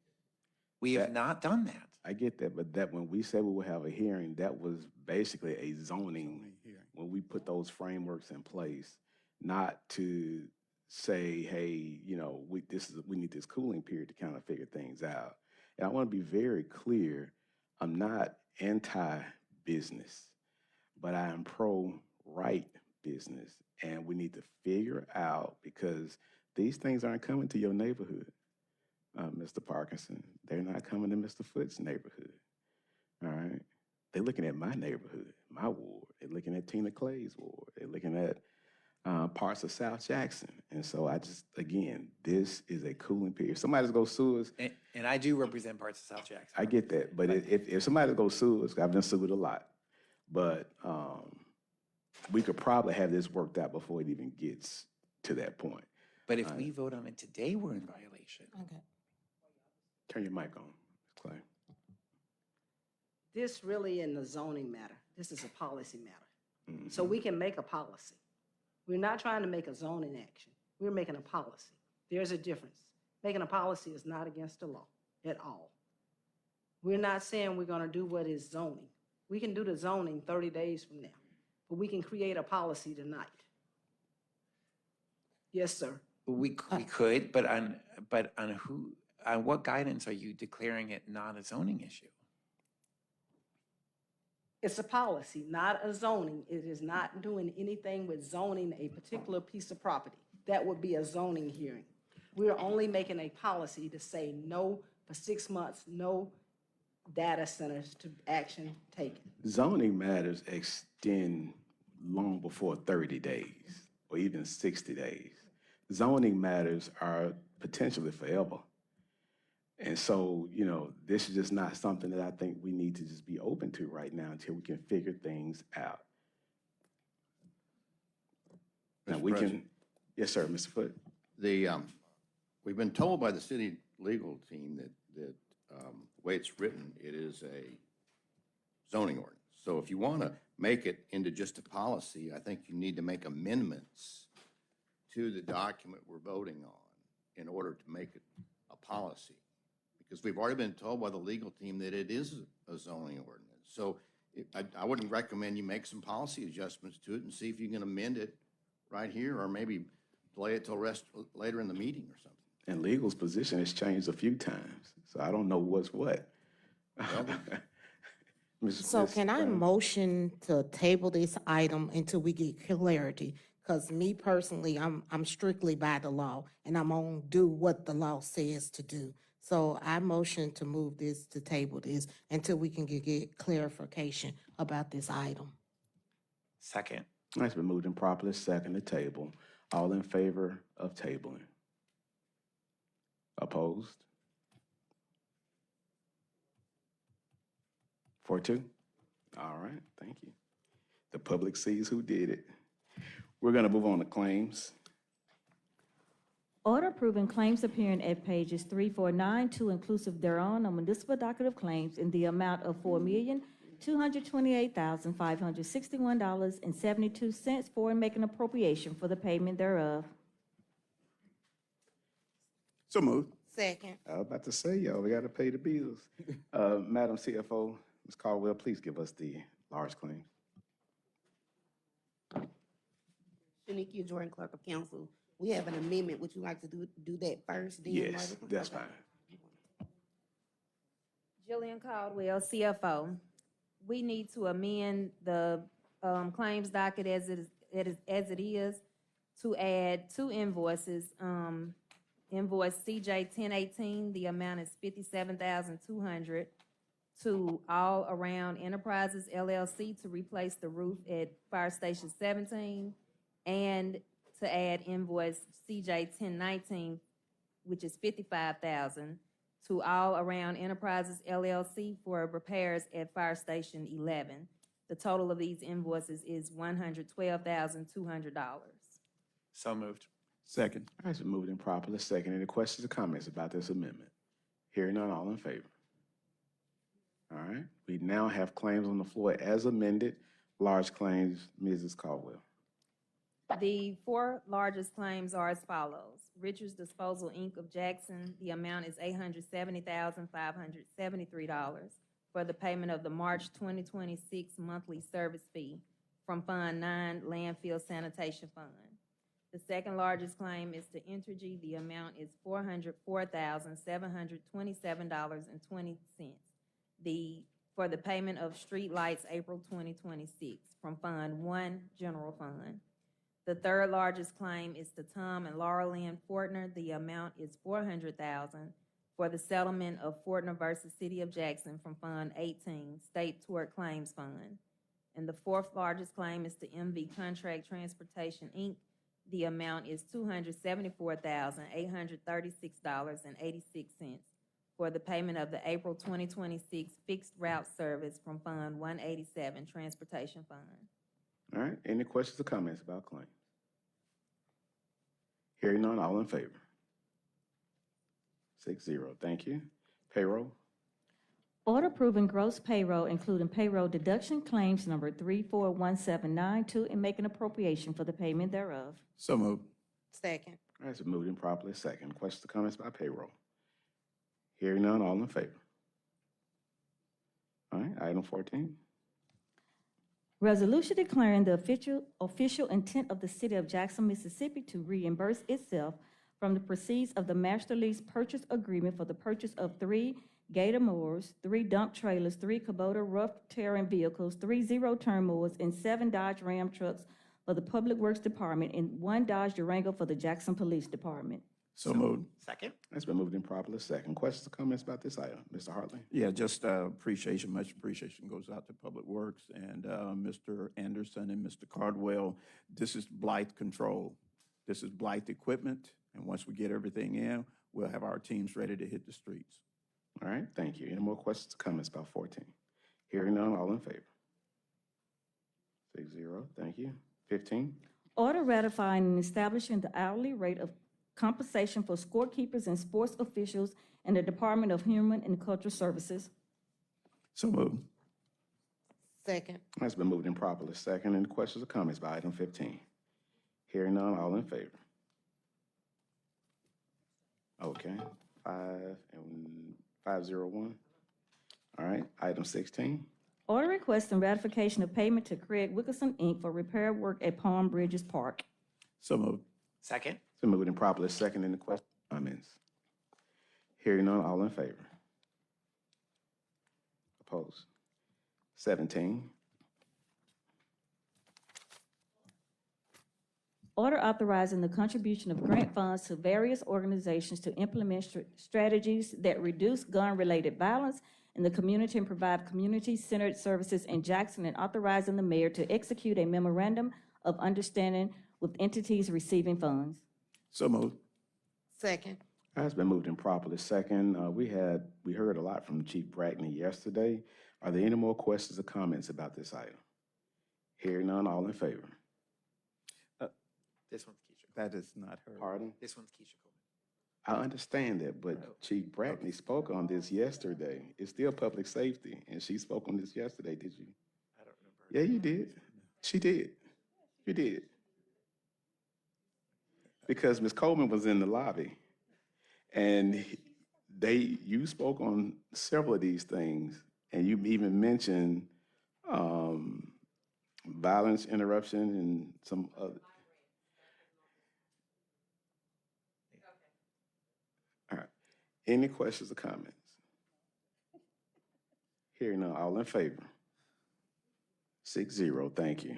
We have not done that. I get that, but that when we said we would have a hearing, that was basically a zoning hearing. When we put those frameworks in place, not to say, hey, you know, we need this cooling period to kind of figure things out. And I want to be very clear, I'm not anti-business, but I am pro-right business. And we need to figure out, because these things aren't coming to your neighborhood, Mr. Parkinson. They're not coming to Mr. Foote's neighborhood, all right? They're looking at my neighborhood, my ward. They're looking at Tina Clay's ward. They're looking at parts of South Jackson. And so again, this is a cooling period. If somebody's going to sue us. And I do represent parts of South Jackson. I get that. But if somebody's going to sue us, I've been sued a lot. But we could probably have this worked out before it even gets to that point. But if we vote on it today, we're in violation. Okay. Turn your mic on, Ms. Clay. This really isn't a zoning matter. This is a policy matter. So we can make a policy. We're not trying to make a zoning action. We're making a policy. There's a difference. Making a policy is not against the law at all. We're not saying we're going to do what is zoning. We can do the zoning 30 days from now, but we can create a policy tonight. Yes, sir. We could, but on what guidance are you declaring it not a zoning issue? It's a policy, not a zoning. It is not doing anything with zoning a particular piece of property. That would be a zoning hearing. We're only making a policy to say no for 6 months, no data centers to action taken. Zoning matters extend long before 30 days or even 60 days. Zoning matters are potentially forever. And so, you know, this is just not something that I think we need to just be open to right now until we can figure things out. Now Mr. we President. can, yes, sir, Mr. Foote. We've been told by the city legal team that the way it's written, it is a zoning ordinance. So if you want to make it into just a policy, I think you need to make amendments to the document we're voting on in order to make it a policy. Because we've already been told by the legal team that it is a zoning ordinance. So I wouldn't recommend you make some policy adjustments to it and see if you can amend it right here, or maybe delay it till later in the meeting or something. And legal's position has changed a few times, so I don't know what's what. So can I motion to table this item until we get clarity? Because me personally, I'm strictly by the law, and I'm gonna do what the law says to do. So I motion to move this, to table this, until we can get clarification about this item. Second. It's been moved and properly second to table. All in favor of tabling? Opposed? 4-2? All right, thank you. The public sees who did it. We're gonna move on to claims. Order approving claims appearing at pages 3, 4, 9, 2 inclusive thereon on municipal docket of claims in the amount of $4,228,561.72 for and making appropriation for the payment thereof. So moved. Second. I was about to say, y'all, we gotta pay the bills. Madam CFO, Ms. Caldwell, please give us the large claims. Shanikia Jordan, Clerk of Council. We have an amendment. Would you like to do that first? Then Yes, Marvin? that's Okay. fine. Jillian Caldwell, CFO. We need to amend the claims docket as it is to add two invoices. Invoice CJ 1018, the amount is $57,200 to All Around Enterprises LLC to replace the roof at Fire Station 17, and to add invoice CJ 1019, which is $55,000 to All Around Enterprises LLC for repairs at Fire Station 11. The total of these invoices is $112,200. So moved. Second. All right, so moved and properly second. Any questions or comments about this amendment? Hearing none, all in favor? All right, we now have claims on the floor as amended. Large claims, Mrs. Caldwell. The four largest claims are as follows. Richards Disposal, Inc. of Jackson, the amount is $870,573 for the payment of the March 2026 monthly service fee from Fund 9 Landfill Sanitation Fund. The second largest claim is to Entergy. The amount is $404,727.20 for the payment of street lights April 2026 from Fund 1 General Fund. The third largest claim is to Tom and Laura Lynn Fortner. The amount is $400,000 for the settlement of Fortner versus City of Jackson from Fund 18 State Tort Claims Fund. And the fourth largest claim is to MV Contract Transportation, Inc. The amount is $274,836.86 for the payment of the April 2026 fixed route service from Fund 187 Transportation Fund. All right, any questions or comments about claims? Hearing none, all in favor? 6-0, thank you. Payroll? Order approving gross payroll, including payroll deduction claims number 341792, and making appropriation for the payment thereof. So moved. Second. All right, so moved and properly second. Questions or comments about payroll? Hearing none, all in favor? All right, item 14. Resolution declaring the official intent of the City of Jackson, Mississippi to reimburse itself from the proceeds of the master lease purchase agreement for the purchase of 3 Gator mowers, 3 dump trailers, 3 Kubota rough terrain vehicles, 3 zero-turn mowers, and 7 Dodge Ram trucks for the Public Works Department and 1 Dodge Durango for the Jackson Police Department. So moved. Second. It's been moved and properly second. Questions or comments about this item? Mr. Hartley? Yeah, just appreciation, much appreciation goes out to Public Works and Mr. Anderson and Mr. Cardwell. This is blight control. This is blight equipment, and once we get everything in, we'll have our teams ready to hit the streets. All right, thank you. Any more questions or comments about 14? Hearing none, all in favor? 6-0, thank you. 15. Order ratifying and establishing the hourly rate of compensation for scorekeepers and sports officials in the Department of Human and Cultural Services. So moved. Second. It's been moved and properly second. Any questions or comments by item 15? Hearing none, all in favor? Okay, 501. All right, item 16. Order requesting ratification of payment to Craig Wickerson, Inc. for repair work at Palm Bridges Park. So moved. Second? It's been moved and properly second. Any questions or comments? Hearing none, all in favor? Opposed? 17. Order authorizing the contribution of grant funds to various organizations to implement strategies that reduce gun-related violence in the community and provide community-centered services in Jackson, and authorizing the mayor to execute a memorandum of understanding with entities receiving funds. So moved. Second. It's been moved and properly second. We heard a lot from Chief Brackney yesterday. Are there any more questions or comments about this item? Hearing none, all in favor? This one's Keisha. That is not her. Pardon? This one's Keisha Coleman. I understand that, but Chief Brackney spoke on this yesterday. It's still public safety, and she spoke on this yesterday, did you? I don't remember. Yeah, you did. She did. You did. Because Ms. Coleman was in the lobby, and you spoke on several of these things, and you even mentioned violence interruption and some other. All right. Any questions or comments? Hearing none, all in favor? 6-0, thank you.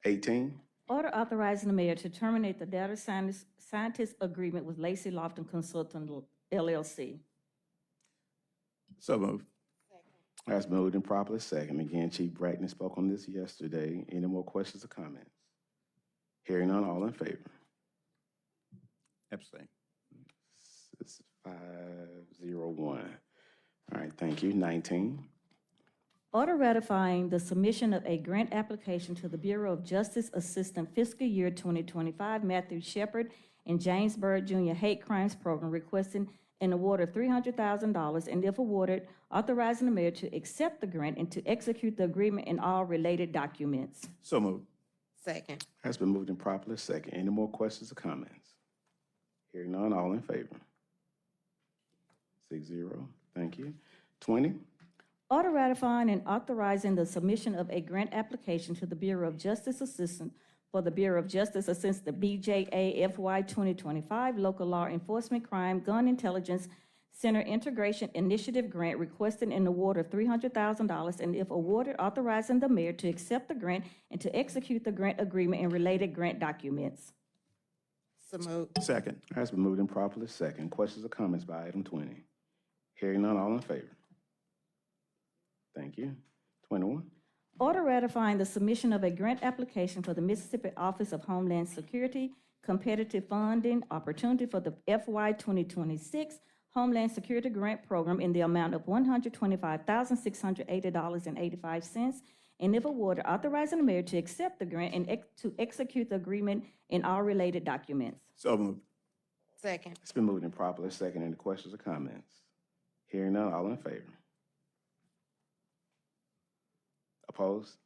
18. Order authorizing the mayor to terminate the data scientist agreement with Lacey Lofton Consultant LLC. So moved. That's moved and properly second. Again, Chief Brackney spoke on this yesterday. Any more questions or comments? Hearing none, all in favor? Abstain. It's 501. All right, thank you. 19. Order ratifying the submission of a grant application to the Bureau of Justice Assistant Fiscal Year 2025 Matthew Shepard and James Byrd Jr. Hate Crimes Program, requesting an award of $300,000, and if awarded, authorizing the mayor to accept the grant and to execute the agreement and all related documents. So moved. Second. Has been moved and properly second. Any more questions or comments? Hearing none, all in favor? 6-0, thank you. 20. Order ratifying and authorizing the submission of a grant application to the Bureau of Justice Assistant for the Bureau of Justice Assistant, the BJA FY 2025 Local Law Enforcement Crime Gun Intelligence Center Integration Initiative Grant, requesting an award of $300,000, and if awarded, authorizing the mayor to accept the grant and to execute the grant agreement and related grant documents. So moved. Second. Has been moved and properly second. Questions or comments by item 20? Hearing none, all in favor? Thank you. 21. Order ratifying the submission of a grant application for the Mississippi Office of Homeland Security Competitive Funding Opportunity for the FY 2026 Homeland Security Grant Program in the amount of $125,680.85, and if awarded, authorizing the mayor to accept the grant and to execute the agreement and all related documents. So moved. Second. It's been moved and properly second. Any questions or comments? Hearing none, all in favor? Opposed?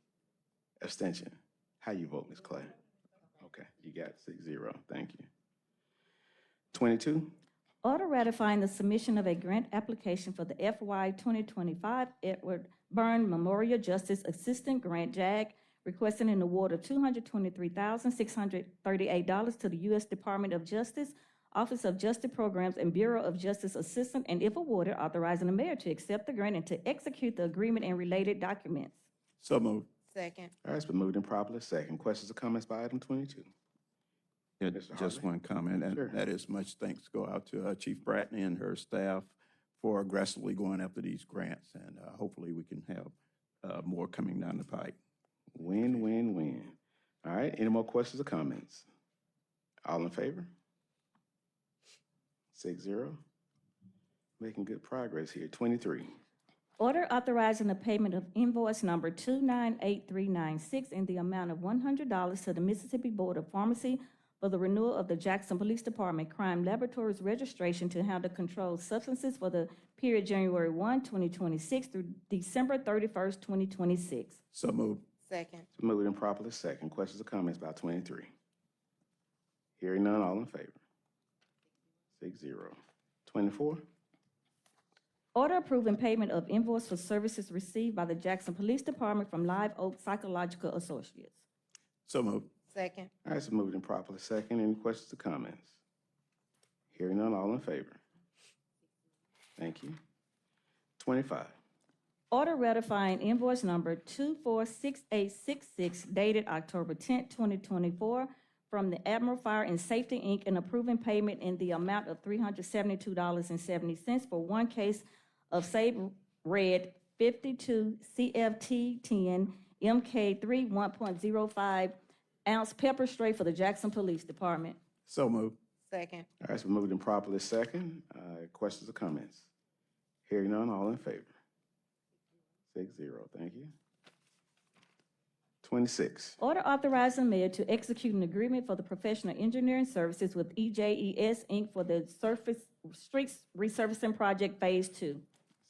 Abstention? How you vote, Ms. Clay? Okay, you got 6-0. Thank you. 22. Order ratifying the submission of a grant application for the FY 2025 Edward Byrne Memorial Justice Assistant Grant, JAG, requesting an award of $223,638 to the U.S. Department of Justice, Office of Justice Programs, and Bureau of Justice Assistant, and if awarded, authorizing the mayor to accept the grant and to execute the agreement and related documents. So moved. Second. All right, it's been moved and properly second. Questions or comments by item 22? Yeah, Mr. just Hartley? one comment, and Sure. that is much thanks go out to Chief Brackney and her staff for aggressively going after these grants, and hopefully we can have more coming down the pike. Win, win, win. All right, any more questions or comments? All in favor? 6-0. Making good progress here. 23. Order authorizing the payment of invoice number 298396 in the amount of $100 to the Mississippi Board of Pharmacy for the renewal of the Jackson Police Department Crime Laboratories registration to handle controlled substances for the period January 1, 2026 through December 31st, 2026. So moved. Second. It's been moved and properly second. Questions or comments about 23? Hearing none, all in favor? 6-0. 24? Order approving payment of invoice for services received by the Jackson Police Department from Live Oak Psychological Associates. So moved. Second. All right, it's moved and properly second. Any questions or comments? Hearing none, all in favor? Thank you. 25. Order ratifying invoice number 246866 dated October 10, 2024 from the Admiral Fire and Safety, Inc. and approving payment in the amount of $372.70 for one case of Save Red 52 CFT10 MK3 1.05 ounce pepper spray for the Jackson Police Department. So moved. Second. All right, it's been moved and properly second. Questions or comments? Hearing none, all in favor? 6-0, thank you. 26. Order authorizing mayor to execute an agreement for the professional engineering services with EJES Inc. for the streets resurfacing project Phase 2.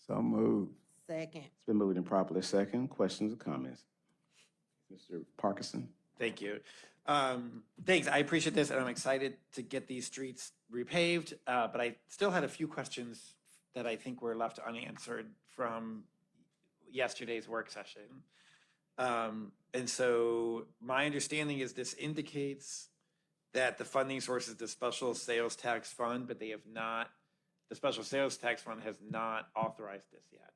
So moved. Second. It's been moved and properly second. Questions or comments? Mr. Parkinson? Thank you. Thanks, I appreciate this, and I'm excited to get these streets repaved, but I still had a few questions that I think were left unanswered from yesterday's work session. And so my understanding is this indicates that the funding source is the special sales tax fund, but they have not, the special sales tax fund has not authorized this yet.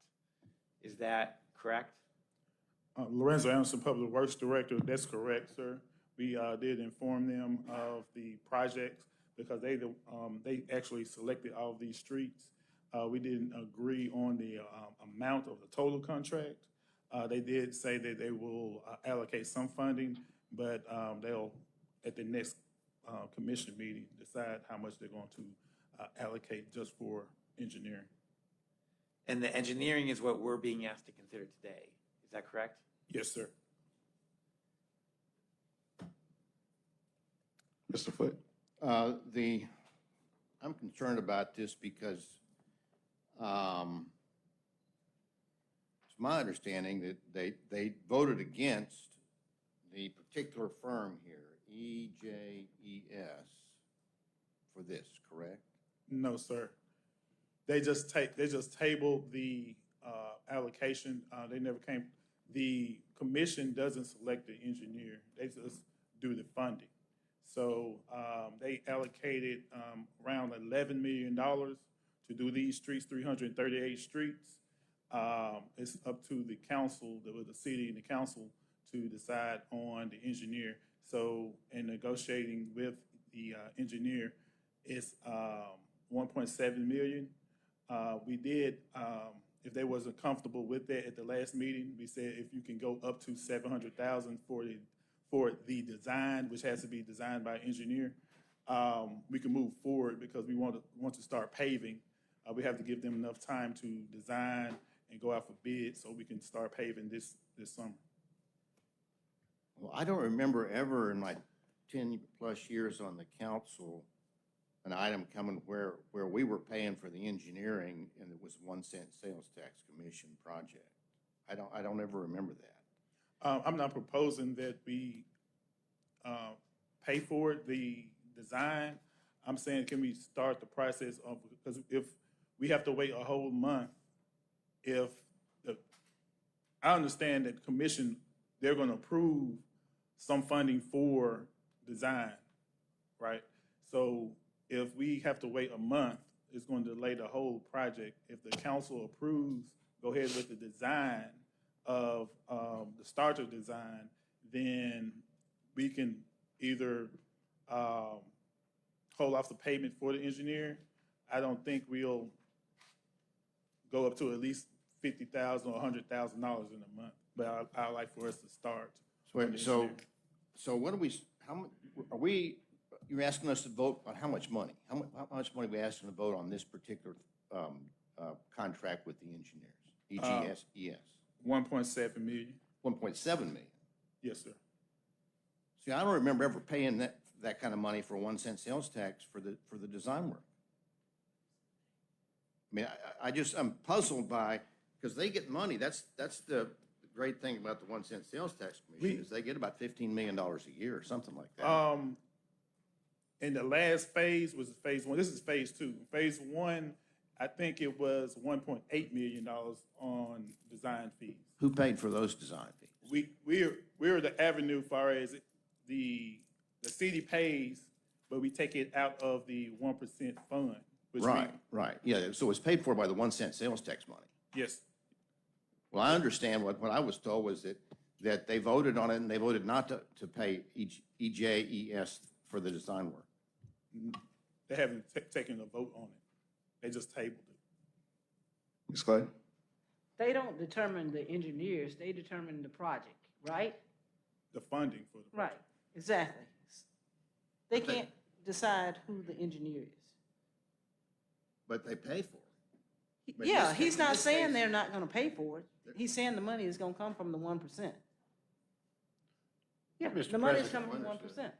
Is that correct? Lorenzo Anderson, Public Works Director, that's correct, sir. We did inform them of the projects because they actually selected all of these streets. We didn't agree on the amount of the total contract. They did say that they will allocate some funding, but they'll, at the next commission meeting, decide how much they're going to allocate just for engineering. And the engineering is what we're being asked to consider today. Is that correct? Yes, sir. Mr. Foote? I'm concerned about this because it's my understanding that they voted against the particular firm here, EJES, for this, correct? No, sir. They just tabled the allocation. They never came. The commission doesn't select the engineer. They just do the funding. So they allocated around $11 million to do these streets, 338 streets. It's up to the council, the city and the council, to decide on the engineer. So in negotiating with the engineer, it's 1.7 million. We did, if they wasn't comfortable with that at the last meeting, we said if you can go up to 700,000 for the design, which has to be designed by an engineer, we can move forward because we want to start paving. We have to give them enough time to design and go out for bid so we can start paving this summer. Well, I don't remember ever in my 10-plus years on the council an item coming where we were paying for the engineering and it was 1 cent sales tax commission project. I don't ever remember that. I'm not proposing that we pay for it, the design. I'm saying, can we start the process of, because if we have to wait a whole month, I understand that the commission, they're going to approve some funding for design, right? So if we have to wait a month, it's going to delay the whole project. If the council approves, go ahead with the design of the starter design, then we can either hold off the payment for the engineer. I don't think we'll go up to at least $50,000 or $100,000 in a month, but I'd like for us to start. So what are we? How much are we? You're asking us to vote on how much money? How much money are we asking to vote on this particular contract with the engineers? EJES. 1.7 million. 1.7 million. Yes, sir. See, I don't remember ever paying that kind of money for a 1 cent sales tax for the design work. I mean, I'm puzzled by, because they get money, that's the great thing about the 1 cent sales tax commission, is they get about $15 million a year or something like that. And the last phase was phase 1. This is phase 2. Phase 1, I think it was $1.8 million on design fees. Who paid for those design fees? We're the avenue far as the city pays, but we take it out of the 1% fund. Right. Yeah, so it's paid for by the 1 cent sales tax money. Yes. Well, I understand what I was told was that they voted on it and they voted not to pay EJES for the design work. They haven't taken a vote on it. They just tabled it. Ms. Clay? They don't determine the engineers, they determine the project, right? The funding for the Right, exactly. They can't decide who the engineer is. But they pay for it. But Yeah, this- he's in not this saying case- they're not gonna pay for it. He's saying the money is gonna come from the 1%. Yeah, Mr. the money's President. coming from 1%.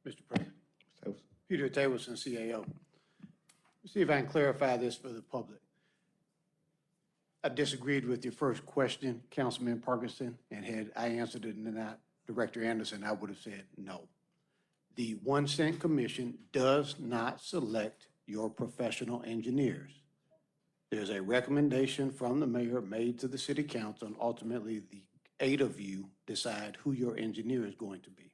Mr. President. Peter Tableson, CAO. See if I can clarify this for the public. I disagreed with your first question, Councilman Parkinson, and had I answered it and not Director Anderson, I would have said no. The 1 cent commission does not select your professional engineers. There's a recommendation from the mayor made to the city council, and ultimately the 8 of you decide who your engineer is going to be.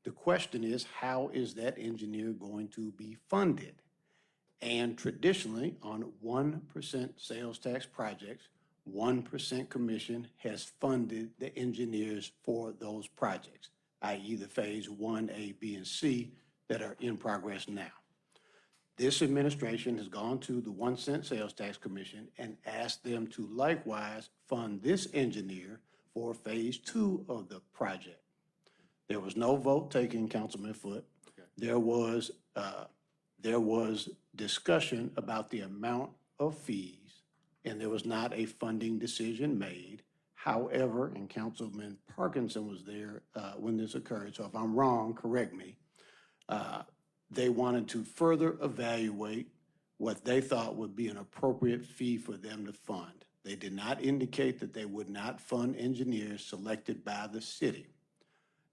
The question is, how is that engineer going to be funded? And traditionally, on 1% sales tax projects, 1% commission has funded the engineers for those projects, i.e. the phase 1A, B, and C that are in progress now. This administration has gone to the 1 cent sales tax commission and asked them to likewise fund this engineer for phase 2 of the project. There was no vote taken, Councilman Foote. There was discussion about the amount of fees, and there was not a funding decision made. However, and Councilman Parkinson was there when this occurred, so if I'm wrong, correct me. They wanted to further evaluate what they thought would be an appropriate fee for them to fund. They did not indicate that they would not fund engineers selected by the city.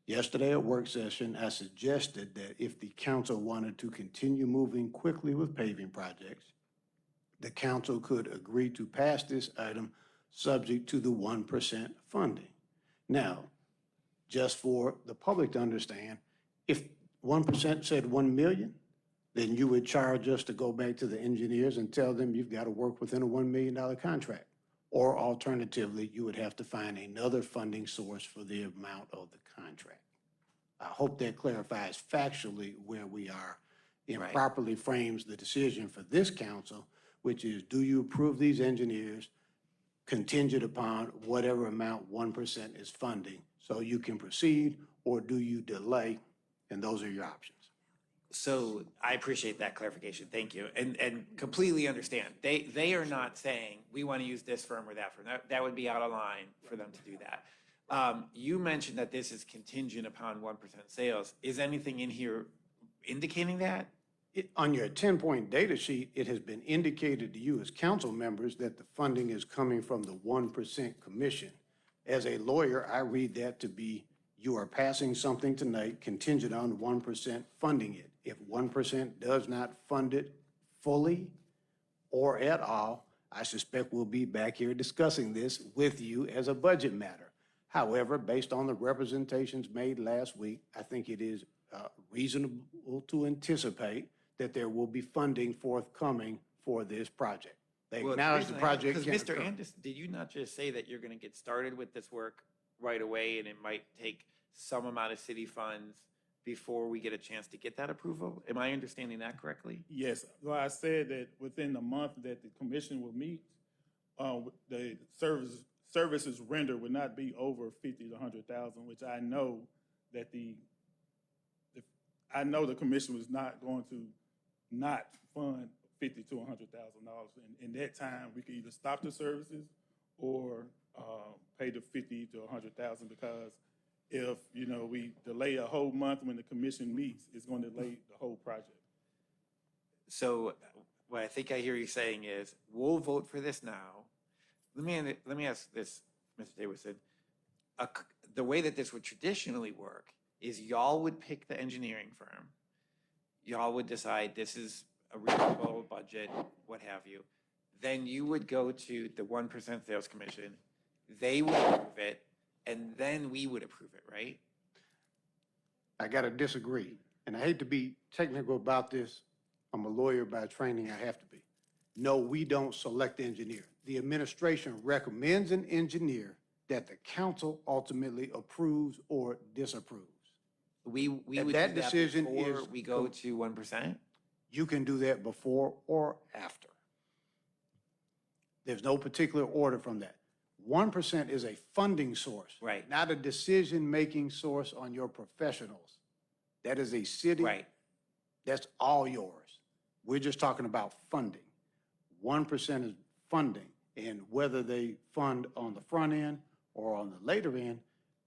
Yesterday at work session, I suggested that if the council wanted to continue moving quickly with paving projects, the council could agree to pass this item subject to the 1% funding. Now, just for the public to understand, if 1% said 1 million, then you would charge us to go back to the engineers and tell them you've got to work within a $1 million contract. Or alternatively, you would have to find another funding source for the amount of the contract. I hope that clarifies factually where we are and properly frames the decision for this council, which is, do you approve these engineers contingent upon whatever amount 1% is funding so you can proceed, or do you delay? And those are your options. So I appreciate that clarification. Thank you. And completely understand. They are not saying, we want to use this firm or that firm. That would be out of line for them to do that. You mentioned that this is contingent upon 1% sales. Is anything in here indicating that? On your 10-point data sheet, it has been indicated to you as council members that the funding is coming from the 1% commission. As a lawyer, I read that to be, you are passing something tonight contingent on 1% funding it. If 1% does not fund it fully or at all, I suspect we'll be back here discussing this with you as a budget matter. However, based on the representations made last week, I think it is reasonable to anticipate that there will be funding forthcoming for this project. They acknowledge the project can Because Mr. occur. Anderson, did you not just say that you're going to get started with this work right away and it might take some amount of city funds before we get a chance to get that approval? Am I understanding that correctly? Yes. Well, I said that within the month that the commission will meet, the services rendered would not be over 50 to 100,000, which I know that the commission was not going to not fund $50,000 to $100,000. In that time, we could either stop the services or pay the 50 to 100,000, because if, you know, we delay a whole month when the commission meets, it's going to delay the whole project. So what I think I hear you saying is, we'll vote for this now. Let me ask this, Mr. Davidson. The way that this would traditionally work is y'all would pick the engineering firm. Y'all would decide this is a reasonable budget, what have you. Then you would go to the 1% sales commission. They would approve it, and then we would approve it, right? I gotta disagree, and I hate to be technical about this. I'm a lawyer by training, I have to be. No, we don't select the engineer. The administration recommends an engineer that the council ultimately approves or disapproves. We And would do that that decision before is- we go to 1%? You can do that before or after. There's no particular order from that. 1% is a funding source. Right. Not a decision-making source on your professionals. That is a city. Right. That's all yours. We're just talking about funding. 1% is funding, and whether they fund on the front end or on the later end,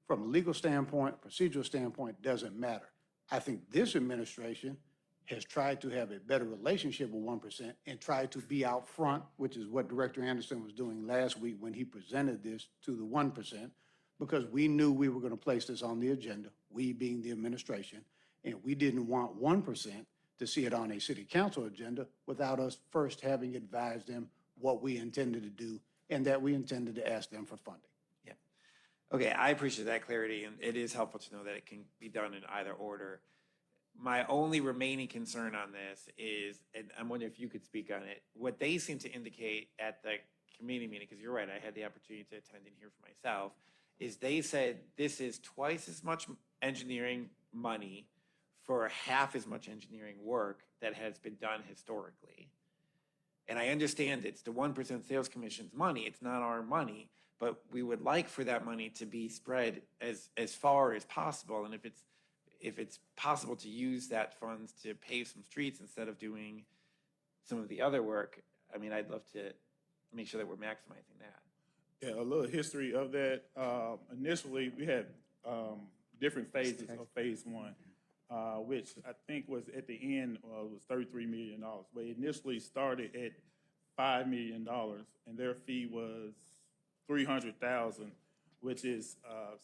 from a legal standpoint, procedural standpoint, doesn't matter. I think this administration has tried to have a better relationship with 1% and tried to be out front, which is what Director Anderson was doing last week when he presented this to the 1%, because we knew we were going to place this on the agenda, we being the administration, and we didn't want 1% to see it on a city council agenda without us first having advised them what we intended to do and that we intended to ask them for funding. Yeah. Okay, I appreciate that clarity, and it is helpful to know that it can be done in either order. My only remaining concern on this is, and I'm wondering if you could speak on it, what they seem to indicate at the committee meeting, because you're right, I had the opportunity to attend and hear for myself, is they said this is twice as much engineering money for half as much engineering work that has been done historically. And I understand it's the 1% sales commission's money, it's not our money, but we would like for that money to be spread as far as possible. And if it's possible to use that funds to pave some streets instead of doing some of the other work, I mean, I'd love to make sure that we're maximizing that. Yeah, a little history of that. Initially, we had different phases of phase one, which I think was at the end was $33 million. But it initially started at $5 million, and their fee was $300,000, which is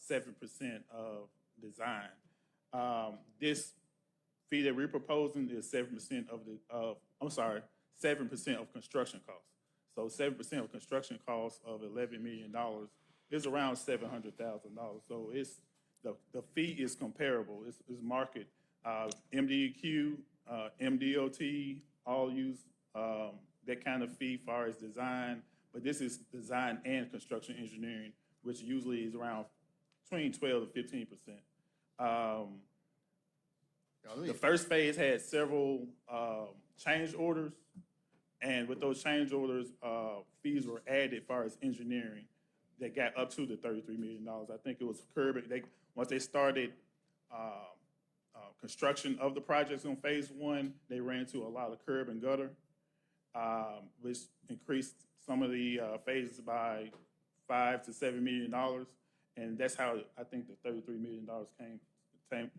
7% of design. This fee that we're proposing is 7% of construction costs. So 7% of construction costs of $11 million is around $700,000. So it's the fee is comparable. It's market. MDEQ, MDOT all use that kind of fee far as design, but this is design and construction engineering, which usually is around between 12 to 15%. The first phase had several change orders, and with those change orders, fees were added as far as engineering that got up to the $33 million. I think it was curbing. Once they started construction of the projects on phase one, they ran into a lot of curb and gutter, which increased some of the phases by $5 to $7 million, and that's how I think the $33 million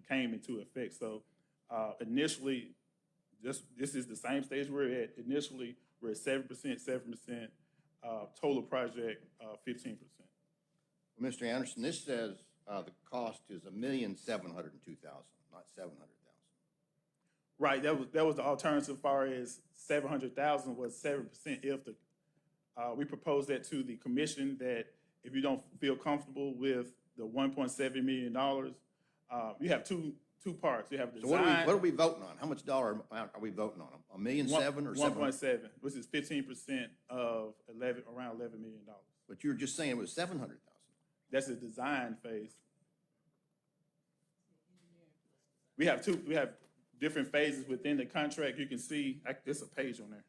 came into effect. So initially, this is the same stage we're at. Initially, we're at 7%, total project 15%. Well, Mr. Anderson, this says the cost is $1,702,000, not $700,000. Right, that was the alternative. As far as 700,000 was 7%. If we proposed that to the commission, that if you don't feel comfortable with the $1.7 million, you have two parts. You have design. So what are we voting on? How much dollar amount are we voting on? $1.7 million or 1.7, which is 15% of around $11 million. But you were just saying it was 700,000. That's the design phase. We have different phases within the contract. You can see, there's a page on there.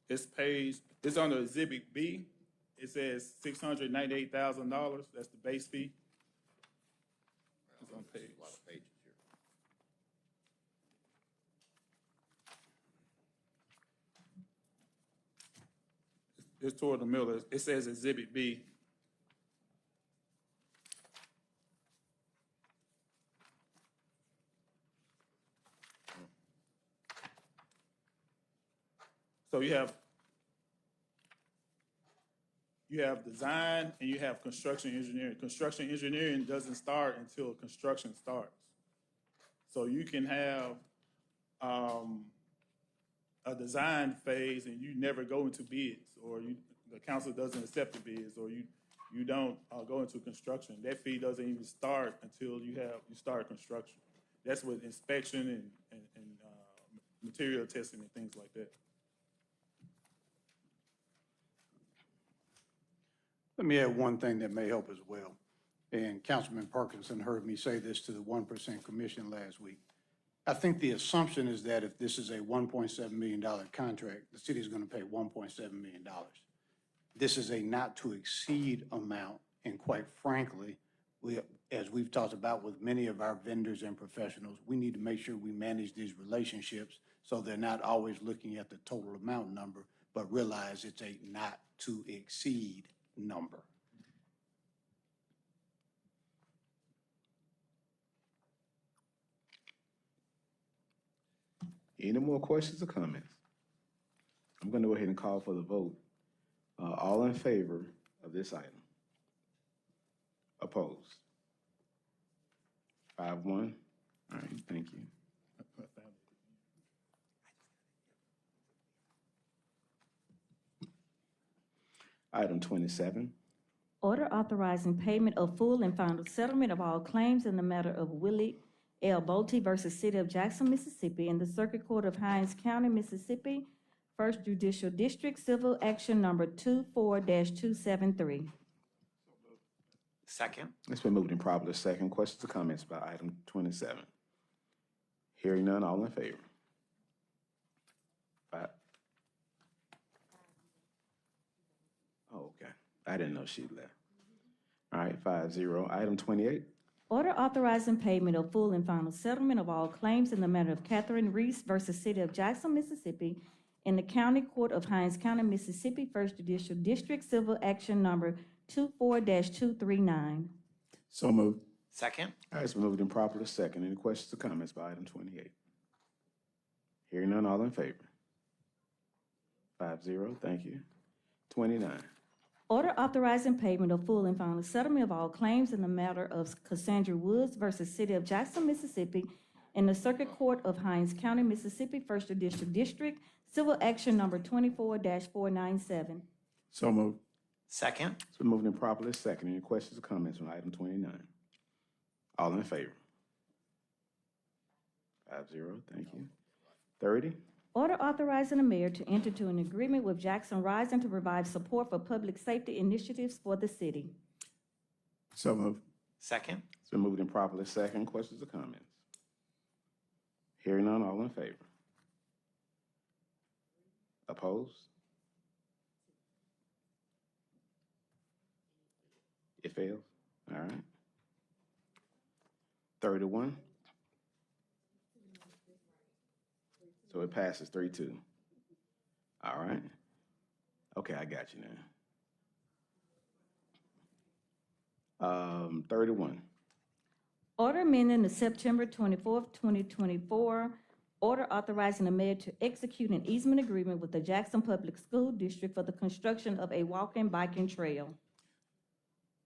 Let me see. It's under Exhibit B. It says $698,000. That's the base fee. It's on page. A lot of pages here. It's toward the middle. It says Exhibit B. So you have design and you have construction engineering. Construction engineering doesn't start until construction starts. So you can have a design phase and you never go into bids, or the council doesn't accept the bids, or you don't go into construction. That fee doesn't even start until you start construction. That's with inspection and material testing and things like that. Let me add one thing that may help as well. And Councilman Parkinson heard me say this to the 1% Commission last week. I think the assumption is that if this is a $1.7 million contract, the city is going to pay $1.7 million. This is a not to exceed amount, and quite frankly, as we've talked about with many of our vendors and professionals, we need to make sure we manage these relationships so they're not always looking at the total amount number, but realize it's a not to exceed number. Any more questions or comments? I'm going to go ahead and call for the vote. All in favor of this item? Opposed? 5-1. All right, thank you. Item 27. Order authorizing payment of full and final settlement of all claims in the matter of Willie L. Bolte versus City of Jackson, Mississippi, in the Circuit Court of Hinds County, Mississippi, First Judicial District, Civil Action Number 24-273. Second. It's been moved and properly second. Questions or comments about item 27? Hearing none, all in favor? 5. Oh, okay. I didn't know she left. All right, 5-0. Item 28. Order authorizing payment of full and final settlement of all claims in the matter of Catherine Reese versus City of Jackson, Mississippi, in the County Court of Hinds County, Mississippi, First Judicial District, Civil Action Number 24-239. So moved. Second. All right, it's been moved and properly second. Any questions or comments about item 28? Hearing none, all in favor? 5-0, thank you. 29. Order authorizing payment of full and final settlement of all claims in the matter of Cassandra Woods versus City of Jackson, Mississippi, in the Circuit Court of Hinds County, Mississippi, First Judicial District, Civil Action Number 24-497. So moved. Second. It's been moved and properly second. Any questions or comments on item 29? All in favor? 5-0, thank you. 30. Order authorizing the mayor to enter into an agreement with Jackson Rising to provide support for public safety initiatives for the city. So moved. Second. It's been moved and properly second. Questions or comments? Hearing none, all in favor? Opposed? It fails. All right. 31. So it passes 3-2. All right. Okay, I got you now. 31. Order amending the September 24th, 2024, order authorizing the mayor to execute an easement agreement with the Jackson Public School District for the construction of a walking, biking trail.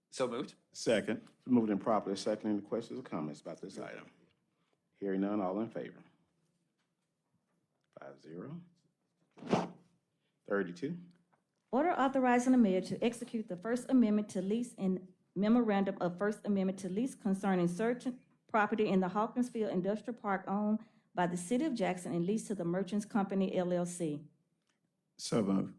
So moved. Second. Moved and properly second. Any questions or comments about this item? Hearing none, all in favor? 5-0. 32. Order authorizing the mayor to execute the First Amendment to lease and memorandum of First Amendment to lease concerning certain property in the Hawkinsville Industrial Park owned by the City of Jackson and leased to the Merchants Company, LLC. So moved.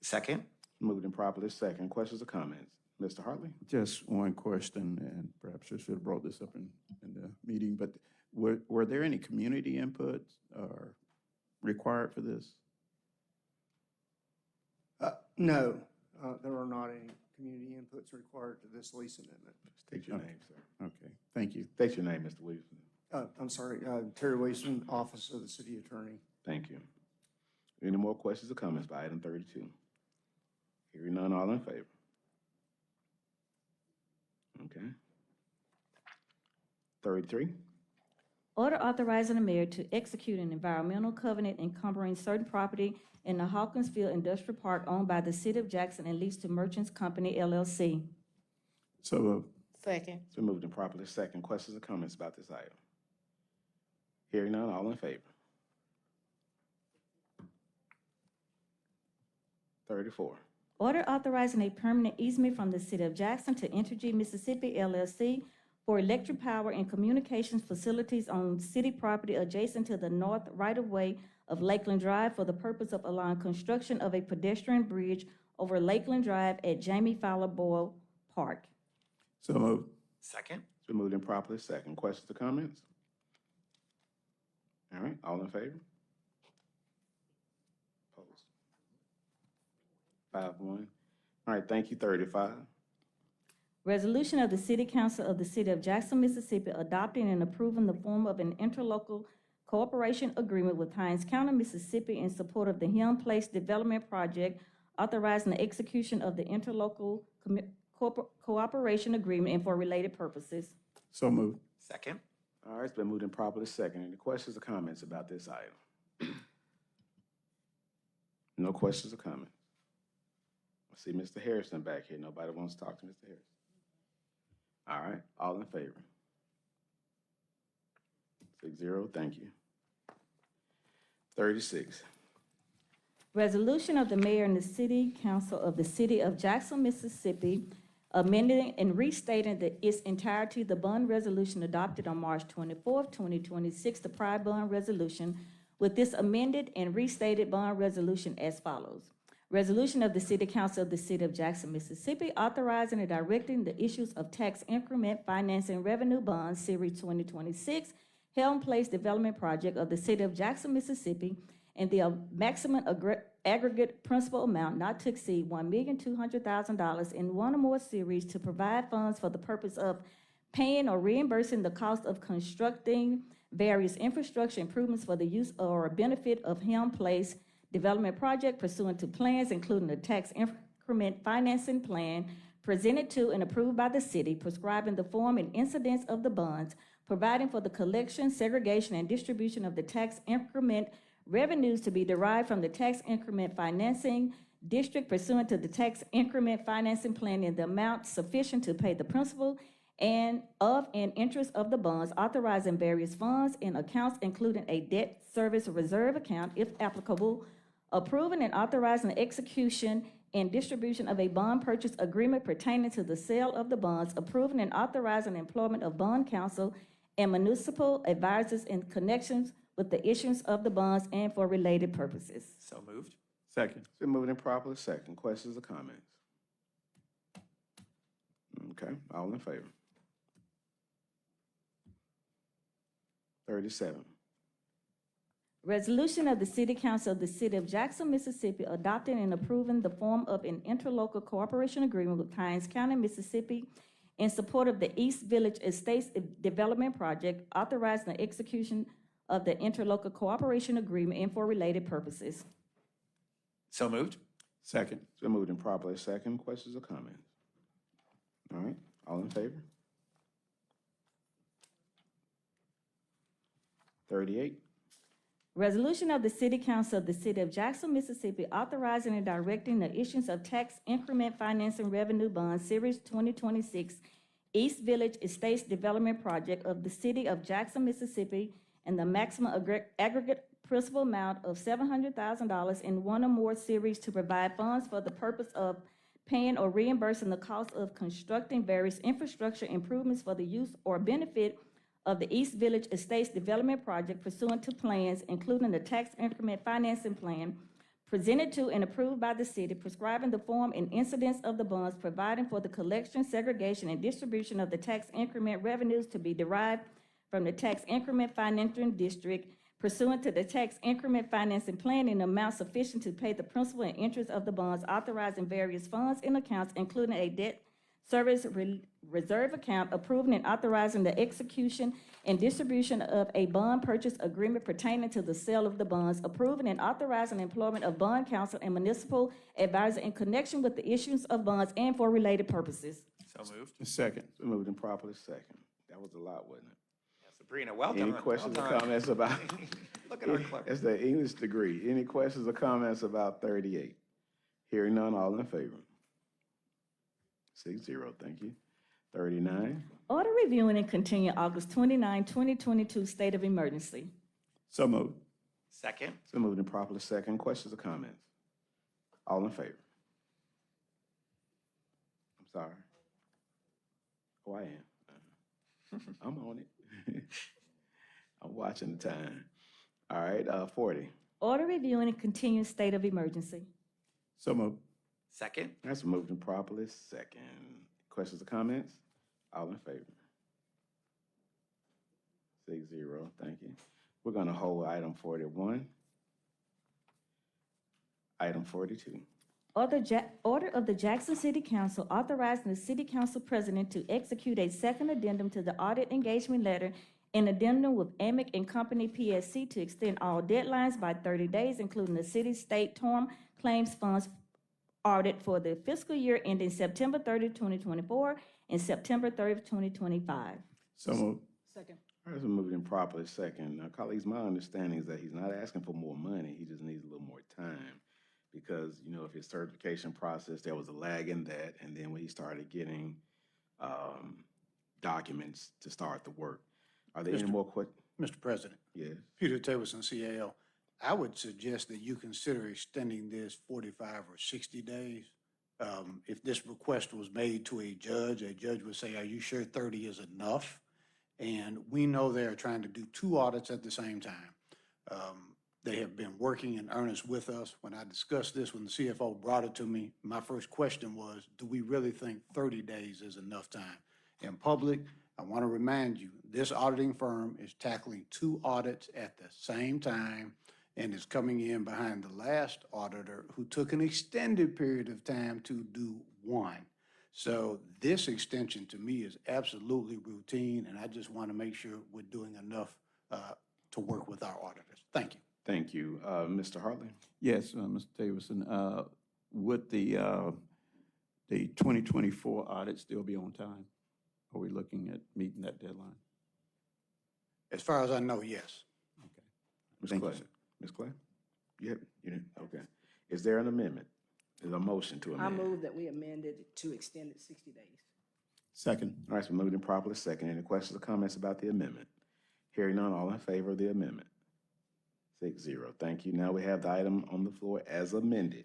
Second. Moved and properly second. Questions or comments? Mr. Hartley? Just one question, and perhaps I should have brought this up in the meeting, but were there any community input required for this? No, there are not any community inputs required to this lease amendment. State your name, sir. Okay, thank you. State your name, Mr. Williamson. I'm sorry, Terry Wilson, Office of the City Attorney. Thank you. Any more questions or comments by item 32? Hearing none, all in favor? Okay. 33. Order authorizing the mayor to execute an environmental covenant encumbering certain property in the Hawkinsville Industrial Park owned by the City of Jackson and leased to Merchants Company LLC. So moved. Second. It's been moved and properly second. Questions or comments about this item? Hearing none, all in favor? 34. Order authorizing a permanent easement from the City of Jackson to Entergy Mississippi LLC for electric power and communications facilities on city property adjacent to the north right-of-way of Lakeland Drive for the purpose of allowing construction of a pedestrian bridge over Lakeland Drive at Jamie Fowler Boyle Park. So moved. Second? It's been moved and properly second. Questions or comments? All right, all in favor? Opposed? 5-1. All right, thank you. 35. Resolution of the City Council of the City of Jackson, Mississippi, adopting and approving the form of an interlocal cooperation agreement with Hinds County, Mississippi, in support of the Helm Place Development Project, authorizing the execution of the interlocal cooperation agreement and for related purposes. So moved. Second? All right, it's been moved and properly second. Any questions or comments about this item? No questions or comments? I see Mr. Harrison back here. Nobody wants to talk to Mr. Harrison. All right, all in favor? 6-0, thank you. 36. Resolution of the mayor and the city council of the city of Jackson, Mississippi, amending and restating its entirety the bond resolution adopted on March 24th, 2026, the prior bond resolution, with this amended and restated bond resolution as follows. Resolution of the City Council of the City of Jackson, Mississippi, authorizing and directing the issues of tax increment financing revenue bonds, Series 2026, Helm Place Development Project of the City of Jackson, Mississippi, and the maximum aggregate principal amount not to exceed $1,200,000 in one or more series to provide funds for the purpose of paying or reimbursing the cost of constructing various infrastructure improvements for the use or benefit of Helm Place Development Project pursuant to plans including the tax increment financing plan presented to and approved by the city, prescribing the form and incidence of the bonds, providing for the collection, segregation, and distribution of the tax increment revenues to be derived from the tax increment financing district pursuant to the tax increment financing plan in the amount sufficient to pay the principal and interest of the bonds, authorizing various funds and accounts, including a debt service reserve account, if applicable, approving and authorizing the execution and distribution of a bond purchase agreement pertaining to the sale of the bonds, approving and authorizing the employment of bond counsel and municipal advisors in connections with the issuance of the bonds and for related purposes. So moved. Second. It's been moved and properly second. Questions or comments? Okay, all in favor? 37. Resolution of the City Council of the City of Jackson, Mississippi, adopting and approving the form of an interlocal cooperation agreement with Hinds County, Mississippi, in support of the East Village Estates Development Project, authorizing the execution of the interlocal cooperation agreement and for related purposes. So moved. Second. It's been moved and properly second. Questions or comments? All right, all in favor? 38. Resolution of the City Council of the City of Jackson, Mississippi, authorizing and directing the issuance of tax increment financing revenue bonds, Series 2026, East Village Estates Development Project of the City of Jackson, Mississippi, and the maximum aggregate principal amount of $700,000 in one or more series to provide funds for the purpose of paying or reimbursing the cost of constructing various infrastructure improvements for the use or benefit of the East Village Estates Development Project pursuant to plans, including the tax increment financing plan presented to and approved by the city, prescribing the form and incidence of the bonds, providing for the collection, segregation, and distribution of the tax increment revenues to be derived from the tax increment financing district pursuant to the tax increment financing plan in amount sufficient to pay the principal and interest of the bonds, authorizing various funds and accounts, including a debt service reserve account, approving and authorizing the execution and distribution of a bond purchase agreement pertaining to the sale of the bonds, approving and authorizing the employment of bond counsel and municipal advisor in connection with the issuance of bonds and for related purposes. So moved. Second. It's been moved and properly second. That was a lot, wasn't it? Yes, Sabrina, welcome. Any Well questions or done. comments about? Look at our clerk. It's the English degree. Any questions or comments about 38? Hearing none, all in favor? 6-0, thank you. 39, Order reviewing and continue August 29, 2022 state of emergency. So moved. Second. so moved and properly second. Questions or comments? All in favor? I'm sorry. Oh, I am. I'm on it. I'm watching the time. All right, 40. Order reviewing and continue state of emergency. So moved. Second. That's moved and properly second. Questions or comments? All in favor? 6-0, thank you. We're gonna hold item 41. Item 42. Order of the Jackson City Council authorizing the City Council President to execute a second addendum to the audit engagement letter and addendum with Amick and Company PSC to extend all deadlines by 30 days, including the city state TORM claims funds audit for the fiscal year ending September 30, 2024 and September 30, 2025. So moved. Second. All right, so moved and properly second. Now, colleagues, my understanding is that he's not asking for more money, he just needs a little more time. Because, you know, if his certification process, there was a lag in that, and then when he started getting documents to start the work. Are there any more questions? Mr. President, Yes. Peter Tableson, CAL. I would suggest that you consider extending this 45 or 60 days. If this request was made to a judge would say, are you sure 30 is enough? And we know they're trying to do 2 audits at the same time. They have been working in earnest with us. When I discussed this, when the CFO brought it to me, my first question was, do we really think 30 days is enough time? In public, I want to remind you, this auditing firm is tackling 2 audits at the same time and is coming in behind the last auditor who took an extended period of time to do 1. So this extension to me is absolutely routine, and I just want to make sure we're doing enough to work with our auditors. Thank you. Thank you. Mr. Hartley? Yes, Mr. Davidson, would the 2024 audit still be on time? Are we looking at meeting that deadline? As far as I know, yes. Ms. Thank Clay? you, sir. Ms. Clay? You didn't? Okay. Is there an amendment? Is there a motion to I amend? move that we amend it to extend it 60 days. Second. All right, so moved and properly second. Any questions or comments about the amendment? Hearing none, all in favor of the amendment? 6-0, thank you. Now we have the item on the floor as amended.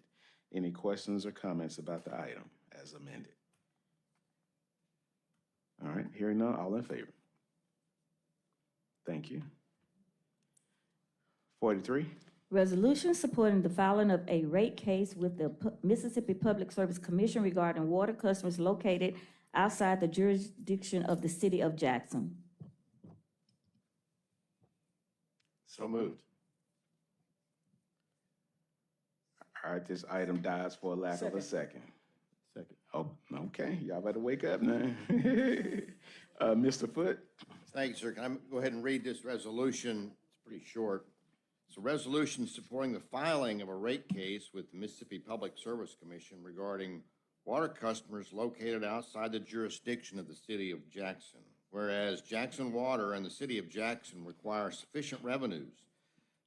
Any questions or comments about the item as amended? All right, hearing none, all in favor? Thank you. 43, Resolution supporting the filing of a rate case with the Mississippi Public Service Commission regarding water customers located outside the jurisdiction of the city of Jackson. So moved. all right, this item dies for a lack of a second. Second. Oh, okay, y'all better wake up now. Mr. Foote? Thank you, sir. Can I go ahead and read this resolution? It's pretty short. It's a resolution supporting the filing of a rate case with the Mississippi Public Service Commission regarding water customers located outside the jurisdiction of the city of Jackson. Whereas Jackson Water and the city of Jackson require sufficient revenues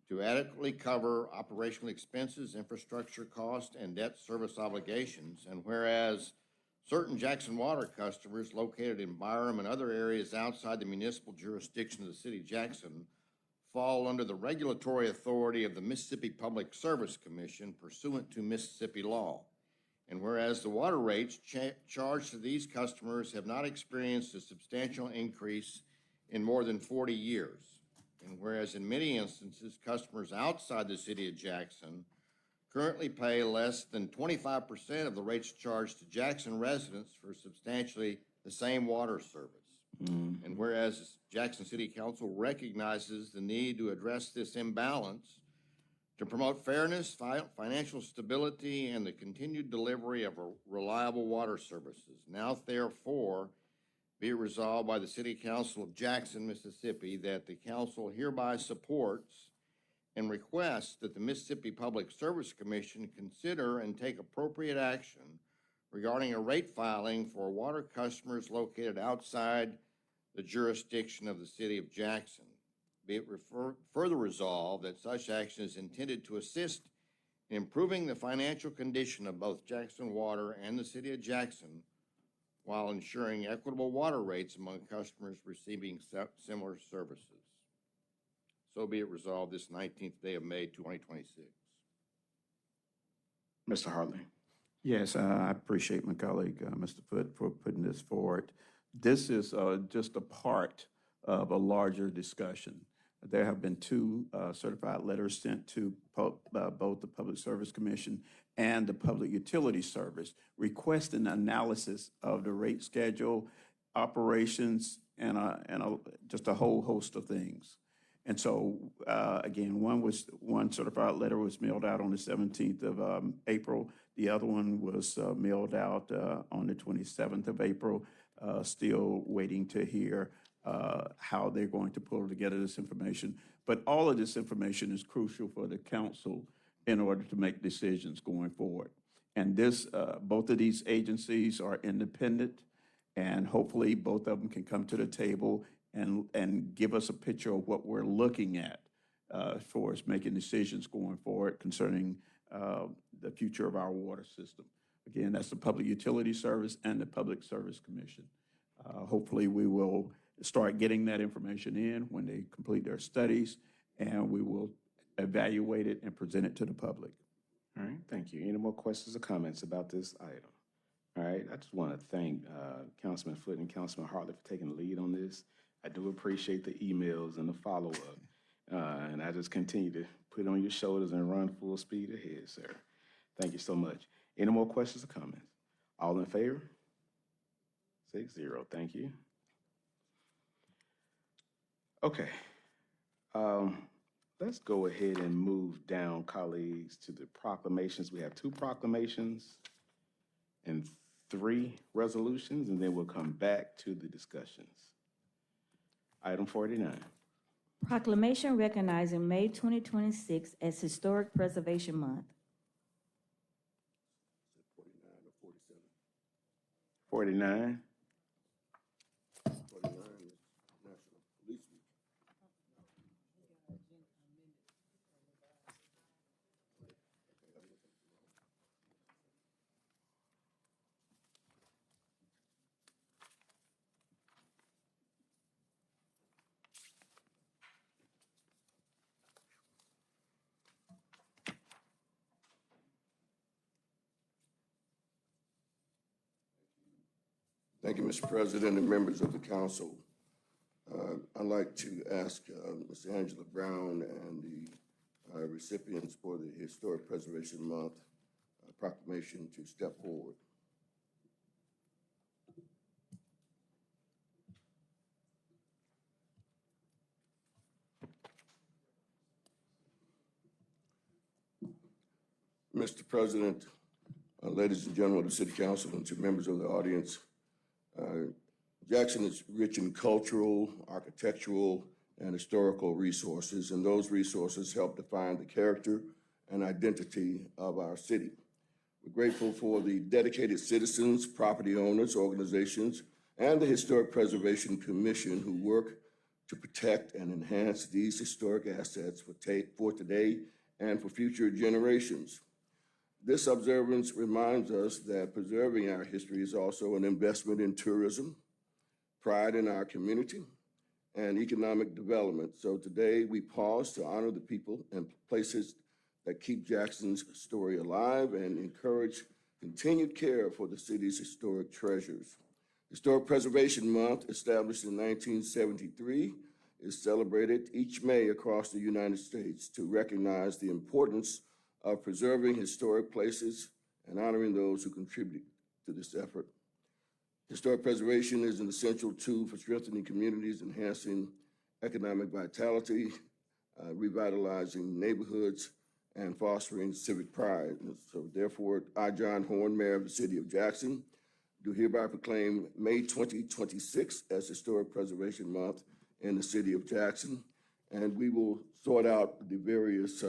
to adequately cover operational expenses, infrastructure costs, and debt service obligations. And whereas certain Jackson Water customers located in Byram and other areas outside the municipal jurisdiction of the city of Jackson fall under the regulatory authority of the Mississippi Public Service Commission pursuant to Mississippi law. And whereas the water rates charged to these customers have not experienced a substantial increase in more than 40 years. And whereas in many instances, customers outside the city of Jackson currently pay less than 25% of the rates charged to Jackson residents for substantially the same water service. And whereas Jackson City Council recognizes the need to address this imbalance to promote fairness, financial stability, and the continued delivery of reliable water services. Now, therefore, be it resolved by the City Council of Jackson, Mississippi, that the council hereby supports and requests that the Mississippi Public Service Commission consider and take appropriate action regarding a rate filing for water customers located outside the jurisdiction of the city of Jackson. Be it further resolved that such action is intended to assist in improving the financial condition of both Jackson Water and the city of Jackson while ensuring equitable water rates among customers receiving similar services. So be it resolved this 19th day of May, 2026. Mr. Hartley. Yes, I appreciate my colleague, Mr. Foote, for putting this forward. This is just a part of a larger discussion. There have been two certified letters sent to both the Public Service Commission and the Public Utility Service requesting analysis of the rate schedule, operations, and just a whole host of things. And so, again, one certified letter was mailed out on the 17th of April. The other one was mailed out on the 27th of April. Still waiting to hear how they're going to pull together this information. But all of this information is crucial for the council in order to make decisions going forward. And both of these agencies are independent, and hopefully both of them can come to the table and give us a picture of what we're looking at for us making decisions going forward concerning the future of our water system. Again, that's the Public Utility Service and the Public Service Commission. Hopefully we will start getting that information in when they complete their studies, and we will evaluate it and present it to the public. All right, thank you. Any more questions or comments about this item? All right, I just want to thank Councilman Foote and Councilman Hartley for taking the lead on this. I do appreciate the emails and the follow-up. And I just continue to put it on your shoulders and run full speed ahead, sir. Thank you so much. Any more questions or comments? All in favor? 6-0, thank you. Okay. Let's go ahead and move down, colleagues, to the proclamations. We have 2 proclamations and 3 resolutions, and then we'll come back to the discussions. Item 49. Proclamation recognizing May 2026 as Historic Preservation Month. 49. Thank you, Mr. President and members of the council. I'd like to ask Ms. Angela Brown and the recipients for the Historic Preservation Month proclamation to step forward. Mr. President, ladies and gentlemen of the City Council, and to members of the audience, Jackson is rich in cultural, architectural, and historical resources, and those resources help define the character and identity of our city. We're grateful for the dedicated citizens, property owners, organizations, and the Historic Preservation Commission who work to protect and enhance these historic assets for today and for future generations. This observance reminds us that preserving our history is also an investment in tourism, pride in our community, and economic development. So today we pause to honor the people and places that keep Jackson's story alive and encourage continued care for the city's historic treasures. Historic Preservation Month, established in 1973, is celebrated each May across the United States to recognize the importance of preserving historic places and honoring those who contribute to this effort. Historic preservation is an essential tool for strengthening communities, enhancing economic vitality, revitalizing neighborhoods, and fostering civic pride. And so therefore, I, John Horn, Mayor of the City of Jackson, do hereby proclaim May 2026 as Historic Preservation Month in the City of Jackson. And we will sort out the various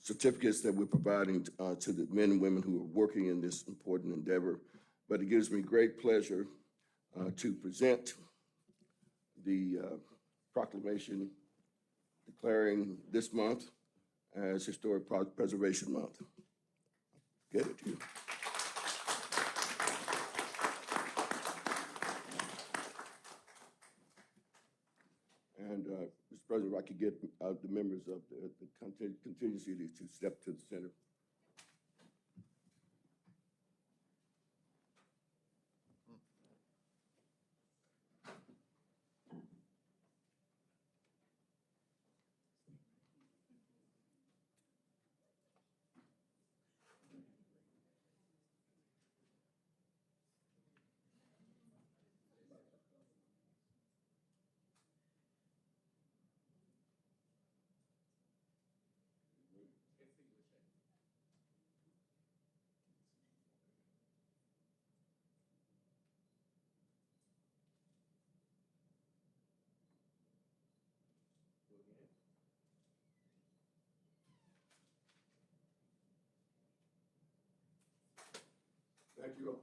certificates that we're providing to the men and women who are working in this important endeavor. But it gives me great pleasure to present the proclamation declaring this month as Historic Preservation Month. Get it to you. And, Mr. President, if I could get the members of the contingency to step to the center. Thank you all.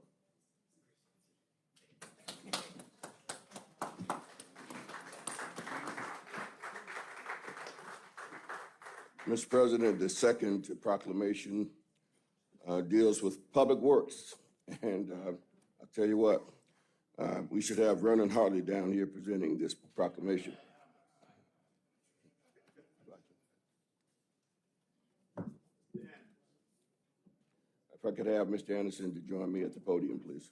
Mr. President, the second proclamation deals with public works. And I'll tell you what, we should have Vernon Hartley down here presenting this proclamation. If I could have Mr. Anderson to join me at the podium, please.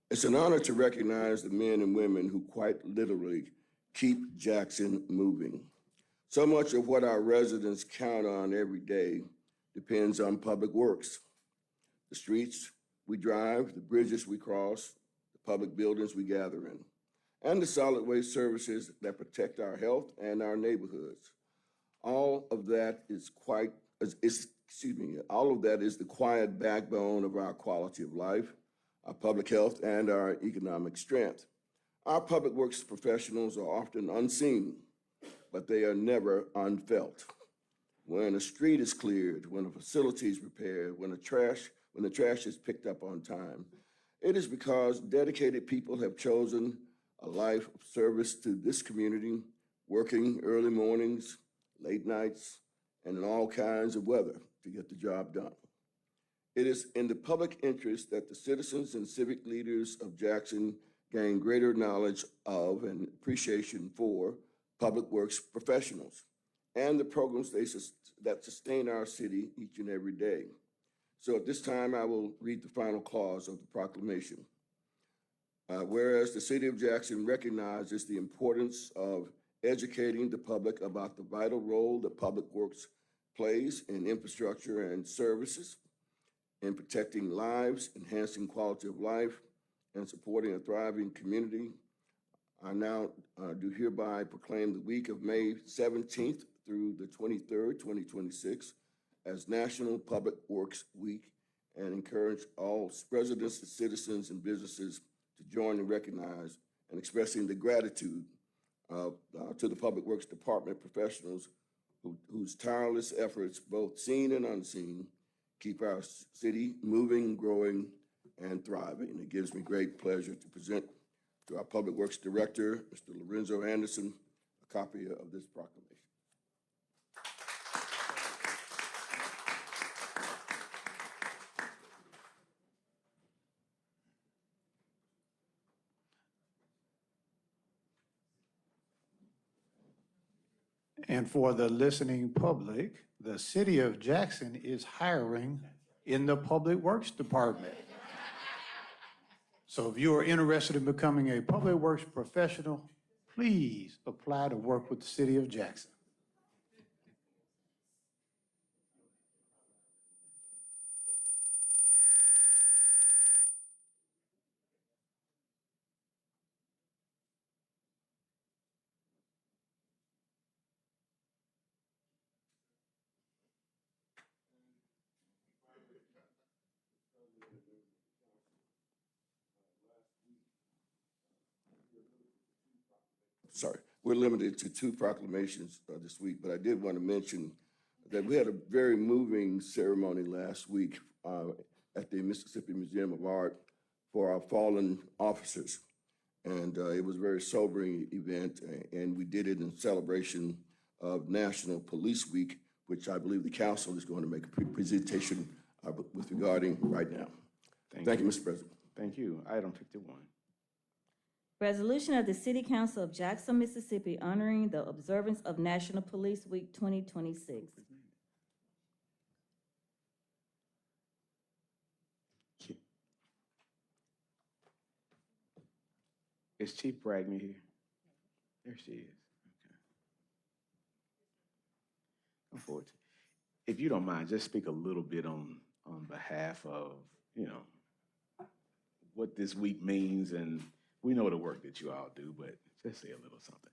It's an honor to recognize the men and women who quite literally keep Jackson moving. So much of what our residents count on every day depends on public works. The streets we drive, the bridges we cross, the public buildings we gather in, and the solid waste services that protect our health and our neighborhoods. All of that is all of that is the quiet backbone of our quality of life, our public health, and our economic strength. Our public works professionals are often unseen, but they are never unfelt. When a street is cleared, when a facility is repaired, when the trash is picked up on time, it is because dedicated people have chosen a life of service to this community, working early mornings, late nights, and in all kinds of weather to get the job done. It is in the public interest that the citizens and civic leaders of Jackson gain greater knowledge of and appreciation for public works professionals and the programs that sustain our city each and every day. So at this time, I will read the final clause of the proclamation. Whereas the city of Jackson recognizes the importance of educating the public about the vital role that public works plays in infrastructure and services, in protecting lives, enhancing quality of life, and supporting a thriving community, I now do hereby proclaim the week of May 17th through the 23rd, 2026, as National Public Works Week, and encourage all residents, citizens, and businesses to join and recognize and expressing the gratitude to the Public Works Department professionals whose tireless efforts, both seen and unseen, keep our city moving, growing, and thriving. It gives me great pleasure to present to our Public Works Director, Mr. Lorenzo Anderson, a copy of this proclamation. And for the listening public, the city of Jackson is hiring in the Public Works Department. So if you are interested in becoming a public works professional, please apply to work with the city of Jackson. Sorry. we're limited to 2 proclamations this week, but I did want to mention that we had a very moving ceremony last week at the Mississippi Museum of Art for our fallen officers. And it was a very sobering event, and we did it in celebration of National Police Week, which I believe the council is going to make a presentation with regarding right now. Thank you, Mr. President. Thank you. Item 51. Resolution of the City Council of Jackson, Mississippi, honoring the observance of National Police Week 2026. Is Chief Bragman here? There she is. Okay. Come forward. If you don't mind, just speak a little bit on behalf of, you know, what this week means, and we know the work that you all do, but just say a little something.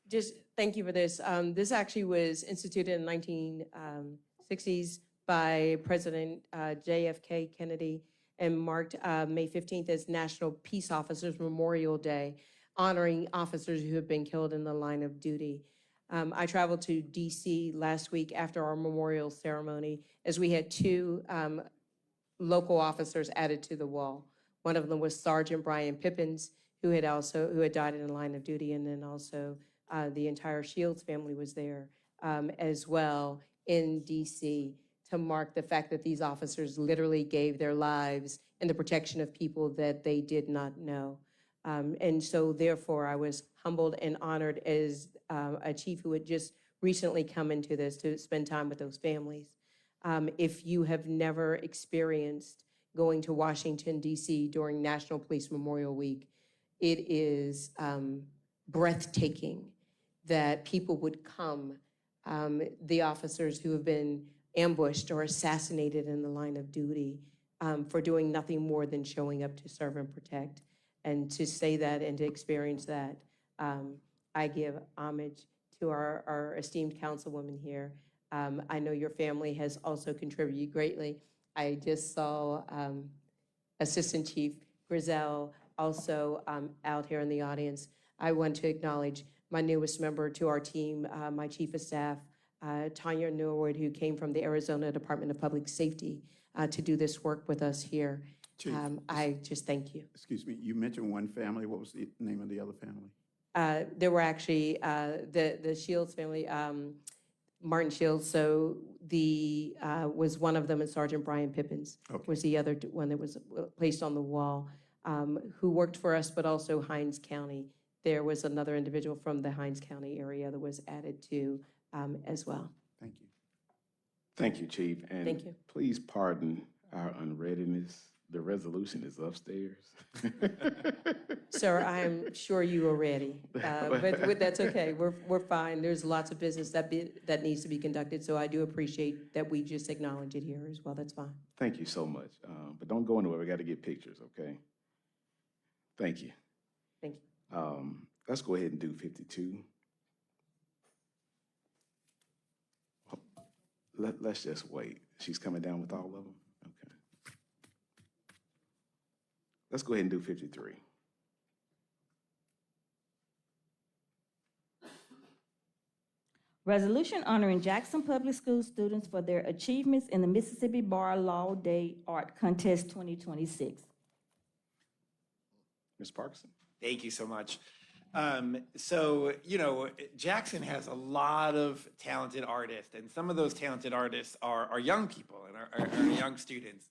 Just thank you for this. This actually was instituted in the 1960s by President JFK Kennedy and marked May 15th as National Peace Officers Memorial Day, honoring officers who have been killed in the line of duty. I traveled to DC last week after our memorial ceremony, as we had 2 local officers added to the wall. One of them was Sergeant Brian Pippins, who had died in the line of duty, and then also the entire Shields family was there as well in DC to mark the fact that these officers literally gave their lives in the protection of people that they did not know. And so therefore, I was humbled and honored as a chief who had just recently come into this to spend time with those families. If you have never experienced going to Washington, D.C. during National Police Memorial Week, it is breathtaking that people would come, the officers who have been ambushed or assassinated in the line of duty for doing nothing more than showing up to serve and protect. And to say that and to experience that, I give homage to our esteemed councilwoman here. I know your family has also contributed greatly. I just saw Assistant Chief Grizel also out here in the audience. I want to acknowledge my newest member to our team, my Chief of Staff, Tanya Norwood, who came from the Arizona Department of Public Safety to do this work with us here. Chief, I just thank you. excuse me, you mentioned one family. What was the name of the other family? There were actually the Shields family, Martin Shields. So the was one of them, and Sergeant Brian Pippins was the other one that was placed on the wall, who worked for us, but also Hinds County. There was another individual from the Hinds County area that was added to as well. Thank you. Thank you, Chief. And Thank you. please pardon our unreadiness. The resolution is upstairs. Sir, I'm sure you are ready, but that's okay. We're fine. There's lots of business that needs to be conducted, so I do appreciate that we just acknowledge it here as well. That's fine. Thank you so much. But don't go anywhere. We got to get pictures, okay? Thank you. Thank you. Let's go ahead and do 52. Let's just wait. She's coming down with all of them? Okay. Let's go ahead and do 53. Resolution honoring Jackson Public School students for their achievements in the Mississippi Bar Law Day Art Contest 2026. Ms. Parkinson. Thank you so much. So, you know, Jackson has a lot of talented artists, and some of those talented artists are young people and are young students.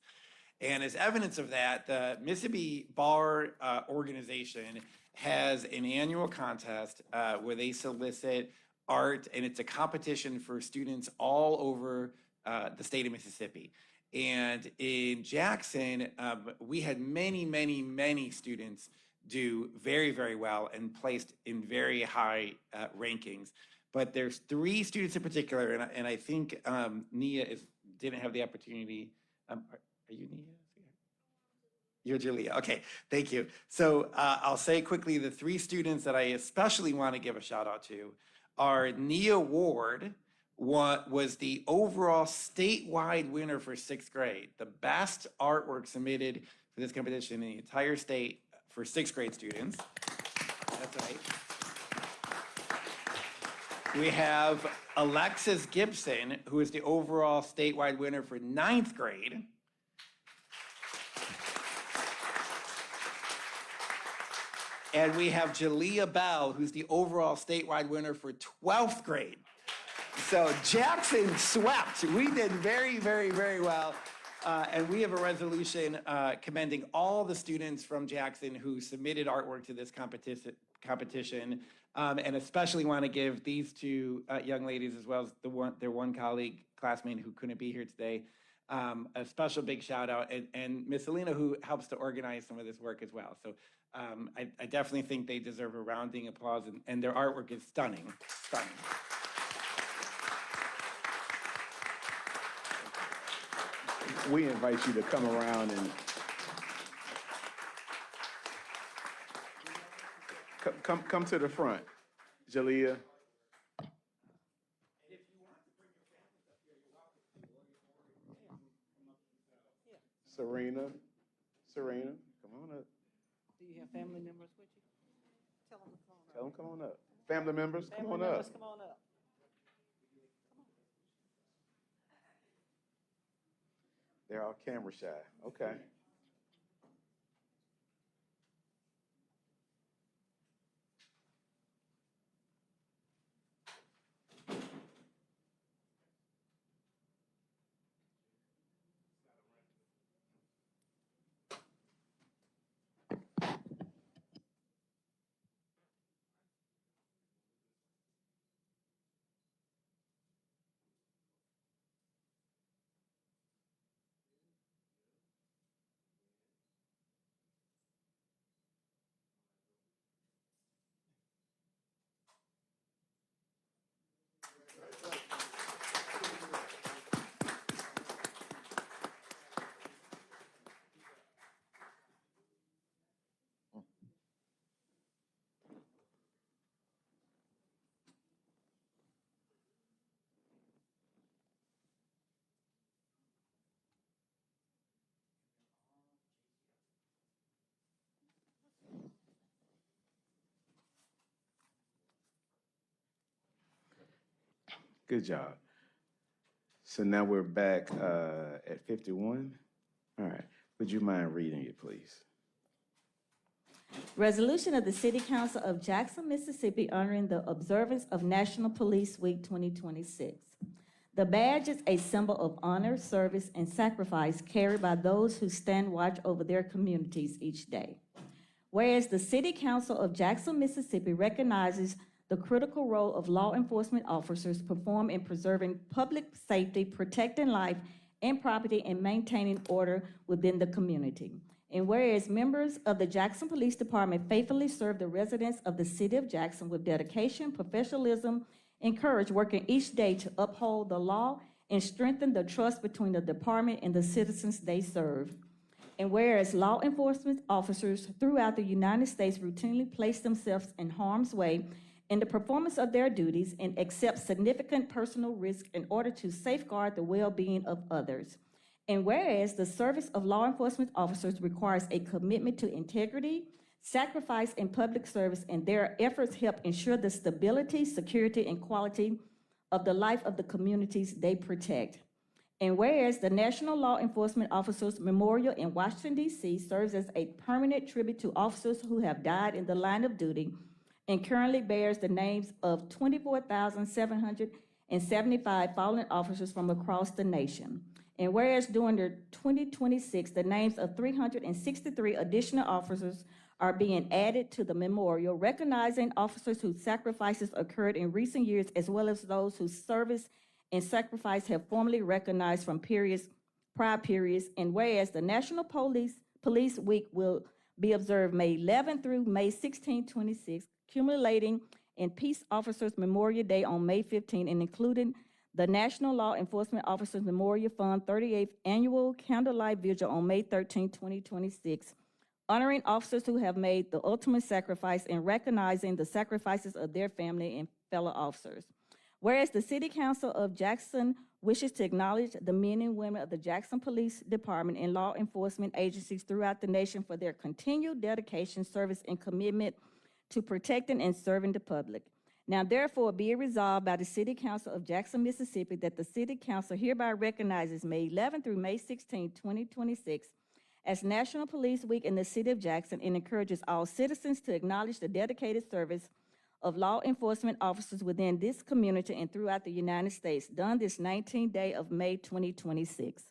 And as evidence of that, the Mississippi Bar organization has an annual contest where they solicit art, and it's a competition for students all over the state of Mississippi. And in Jackson, we had many students do very, very well and placed in very high rankings. But there's 3 students in particular, and I think Nia didn't have the opportunity. Are you Nia? You're Julia. Okay, thank you. So I'll say quickly the 3 students that I especially want to give a shout out to are Nia Ward, was the overall statewide winner for 6th grade, the best artwork submitted for this competition in the entire state for 6th grade students. That's right. We have Alexis Gibson, who is the overall statewide winner for 9th grade. And we have Jalea Bell, who's the overall statewide winner for 12th grade. So Jackson swept. We did very, very, very well. And we have a resolution commending all the students from Jackson who submitted artwork to this competition. And especially want to give these two young ladies, as well as their one colleague, classmate who couldn't be here today, a special big shout out. And Miss Alina, who helps to organize some of this work as well. So I definitely think they deserve a rounding applause, and their artwork is stunning, stunning. We invite you to come around and come to the front, Jalea. Serena, come on up. Do you have family members with you? Tell them to come on up. Tell them come on up. Family members, come Family on members, up. come on up. They're all camera shy. Okay. Good job. So now we're back at 51. All right. Would you mind reading it, please? Resolution of the City Council of Jackson, Mississippi, honoring the observance of National Police Week 2026. The badge is a symbol of honor, service, and sacrifice carried by those who stand watch over their communities each day. Whereas the City Council of Jackson, Mississippi recognizes the critical role of law enforcement officers perform in preserving public safety, protecting life and property, and maintaining order within the community. And whereas members of the Jackson Police Department faithfully serve the residents of the city of Jackson with dedication, professionalism, and courage, working each day to uphold the law and strengthen the trust between the department and the citizens they serve. And whereas law enforcement officers throughout the United States routinely place themselves in harm's way in the performance of their duties and accept significant personal risk in order to safeguard the well-being of others. And whereas the service of law enforcement officers requires a commitment to integrity, sacrifice, and public service, and their efforts help ensure the stability, security, and quality of the life of the communities they protect. And whereas the National Law Enforcement Officers Memorial in Washington, D.C. serves as a permanent tribute to officers who have died in the line of duty and currently bears the names of 24,775 fallen officers from across the nation. And whereas during the 2026, the names of 363 additional officers are being added to the memorial, recognizing officers whose sacrifices occurred in recent years, as well as those whose service and sacrifice have formally recognized from prior periods. And whereas the National Police Week will be observed May 11 through May 16, 26, culminating in Peace Officers Memorial Day on May 15, and including the National Law Enforcement Officers Memorial Fund 38th Annual Candlelight Vigil on May 13, 2026, honoring officers who have made the ultimate sacrifice and recognizing the sacrifices of their family and fellow officers. Whereas the City Council of Jackson wishes to acknowledge the men and women of the Jackson Police Department and law enforcement agencies throughout the nation for their continued dedication, service, and commitment to protecting and serving the public. Now therefore be it resolved by the City Council of Jackson, Mississippi, that the City Council hereby recognizes May 11 through May 16, 2026 as National Police Week in the City of Jackson and encourages all citizens to acknowledge the dedicated service of law enforcement officers within this community and throughout the United States, done this 19th day of May 2026.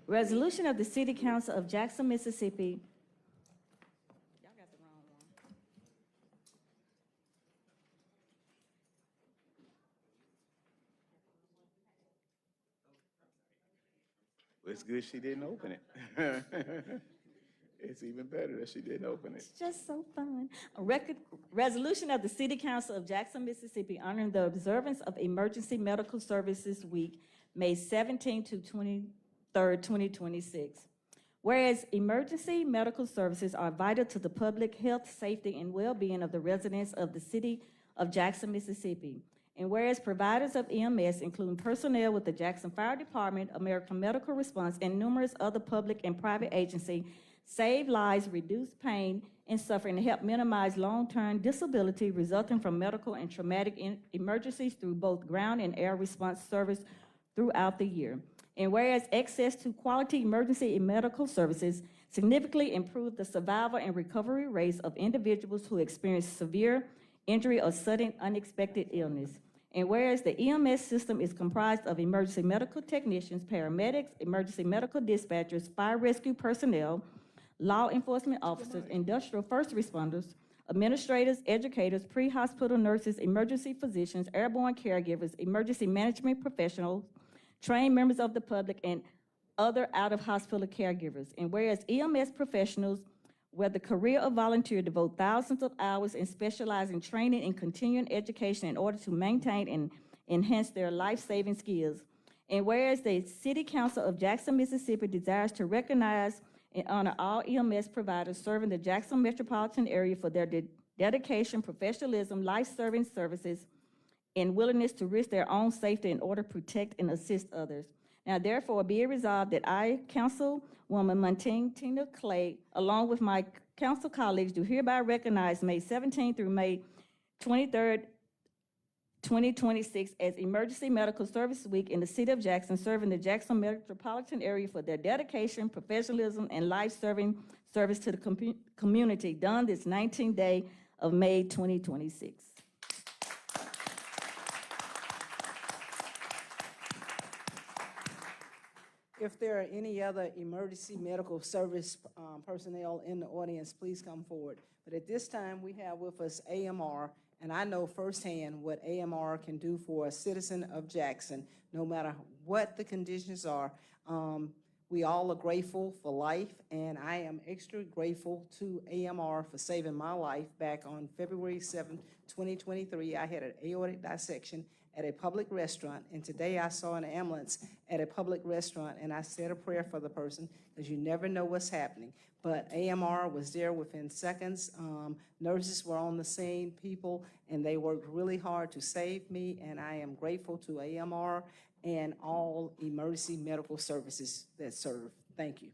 Resolution of the City Council of Jackson, Mississippi. Y'all got the wrong one. It's good she didn't open it. It's even better that she didn't open it. It's just so fun. Resolution of the City Council of Jackson, Mississippi, honoring the observance of Emergency Medical Services Week, May 17 to 23rd, 2026. Whereas emergency medical services are vital to the public health, safety, and well-being of the residents of the City of Jackson, Mississippi. And whereas providers of EMS, including personnel with the Jackson Fire Department, American Medical Response, and numerous other public and private agencies, save lives, reduce pain and suffering, and help minimize long-term disability resulting from medical and traumatic emergencies through both ground and air response service throughout the year. And whereas access to quality emergency and medical services significantly improve the survival and recovery rates of individuals who experience severe injury or sudden unexpected illness. And whereas the EMS system is comprised of emergency medical technicians, paramedics, emergency medical dispatchers, fire rescue personnel, law enforcement officers, industrial first responders, administrators, educators, pre-hospital nurses, emergency physicians, airborne caregivers, emergency management professionals, trained members of the public, and other out-of-hospital caregivers. And whereas EMS professionals, whether career or volunteer, devote thousands of hours in specializing training and continuing education in order to maintain and enhance their life-saving skills. And whereas the City Council of Jackson, Mississippi desires to recognize and honor all EMS providers serving the Jackson metropolitan area for their dedication, professionalism, life-serving services, and willingness to risk their own safety in order to protect and assist others. Now therefore be it resolved that I, Councilwoman Montine Tina Clay, along with my council colleagues, do hereby recognize May 17 through May 23rd, 2026 as Emergency Medical Services Week in the City of Jackson, serving the Jackson metropolitan area for their dedication, professionalism, and life-serving service to the community, done this 19th day of May 2026. If there are any other emergency medical service personnel in the audience, please come forward. But at this time, we have with us AMR, and I know firsthand what AMR can do for a citizen of Jackson, no matter what the conditions are. We all are grateful for life, and I am extra grateful to AMR for saving my life back on February 7, 2023. I had an aortic dissection at a public restaurant, and today I saw an ambulance at a public restaurant, and I said a prayer for the person, because you never know what's happening. But AMR was there within seconds. Nurses were on the scene, people, and they worked really hard to save me, and I am grateful to AMR and all emergency medical services that serve. Thank you.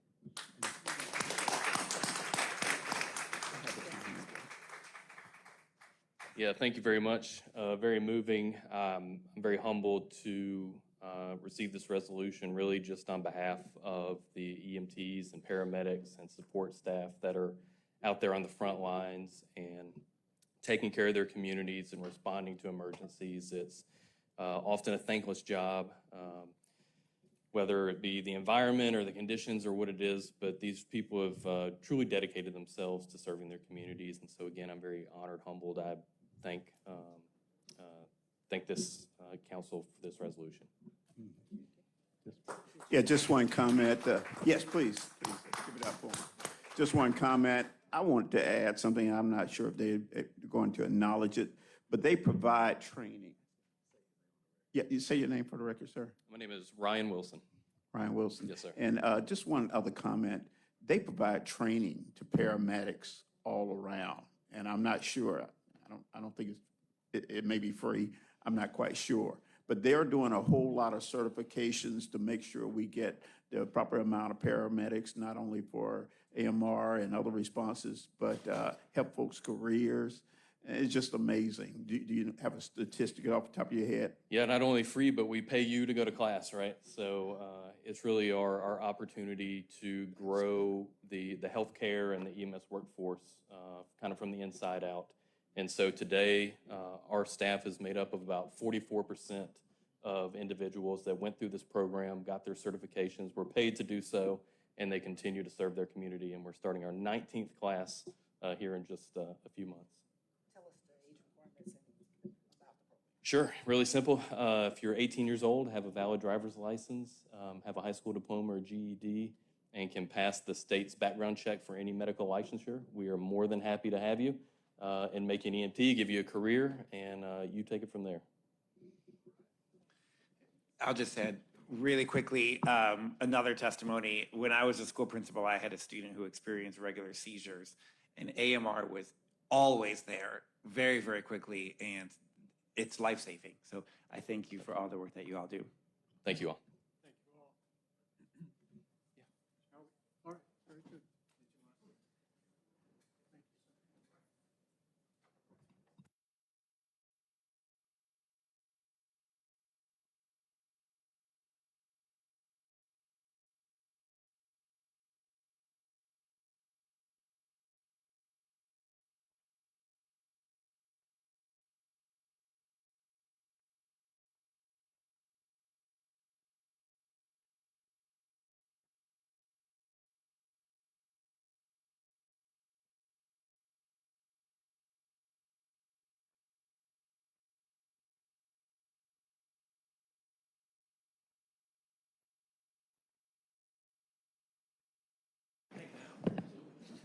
Yeah, thank you very much. Very moving. I'm very humbled to receive this resolution, really just on behalf of the EMTs and paramedics and support staff that are out there on the front lines and taking care of their communities and responding to emergencies. It's often a thankless job, whether it be the environment or the conditions or what it is, but these people have truly dedicated themselves to serving their communities. And so again, I'm very honored, humbled. I thank this council for this resolution. Yeah, just one comment. Yes, please, give it up for him. Just one comment. I wanted to add something. I'm not sure if they're going to acknowledge it, but they provide training. Yeah, you say your name for the record, sir? My name is Ryan Wilson. Ryan Wilson. Yes, sir. And just one other comment. They provide training to paramedics all around, and I'm not sure. I don't think it may be free. I'm not quite sure. But they're doing a whole lot of certifications to make sure we get the proper amount of paramedics, not only for AMR and other responses, but help folks' careers. It's just amazing. Do you have a statistic off the top of your head? Yeah, not only free, but we pay you to go to class, right? So it's really our opportunity to grow the healthcare and the EMS workforce kind of from the inside out. And so today, our staff is made up of about 44% of individuals that went through this program, got their certifications, were paid to do so, and they continue to serve their community. And we're starting our 19th class here in just a few months. Tell us the age requirements and about the program. Sure, really simple. If you're 18 years old, have a valid driver's license, have a high school diploma or GED, and can pass the state's background check for any medical licensure, we are more than happy to have you and make an EMT, give you a career, and you take it from there. I'll just add really quickly another testimony. When I was a school principal, I had a student who experienced regular seizures, and AMR was always there very, very quickly, and it's life-saving. So I thank you for all the work that you all do. Thank you all. All right, very good.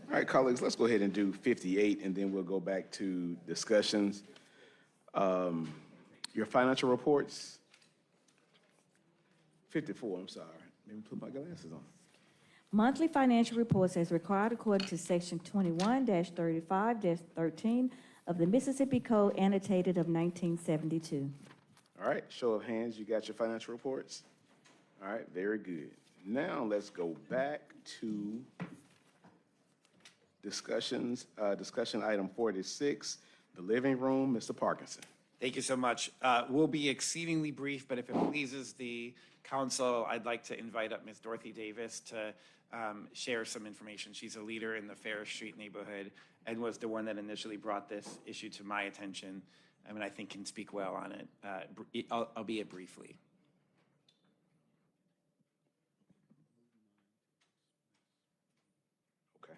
All right, colleagues, let's go ahead and do 58, and then we'll go back to discussions. Your financial reports. 54, I'm sorry. Let me put my glasses on. Monthly financial reports as required according to Section 21-35-13 of the Mississippi Code annotated of 1972. All right, show of hands, you got your financial reports? All right, very good. Now let's go back to discussion item 46, the living room. Mr. Parkinson. Thank you so much. We'll be exceedingly brief, but if it pleases the council, I'd like to invite up Ms. Dorothy Davis to share some information. She's a leader in the Ferris Street neighborhood and was the one that initially brought this issue to my attention. I mean, I think can speak well on it, albeit briefly. Okay.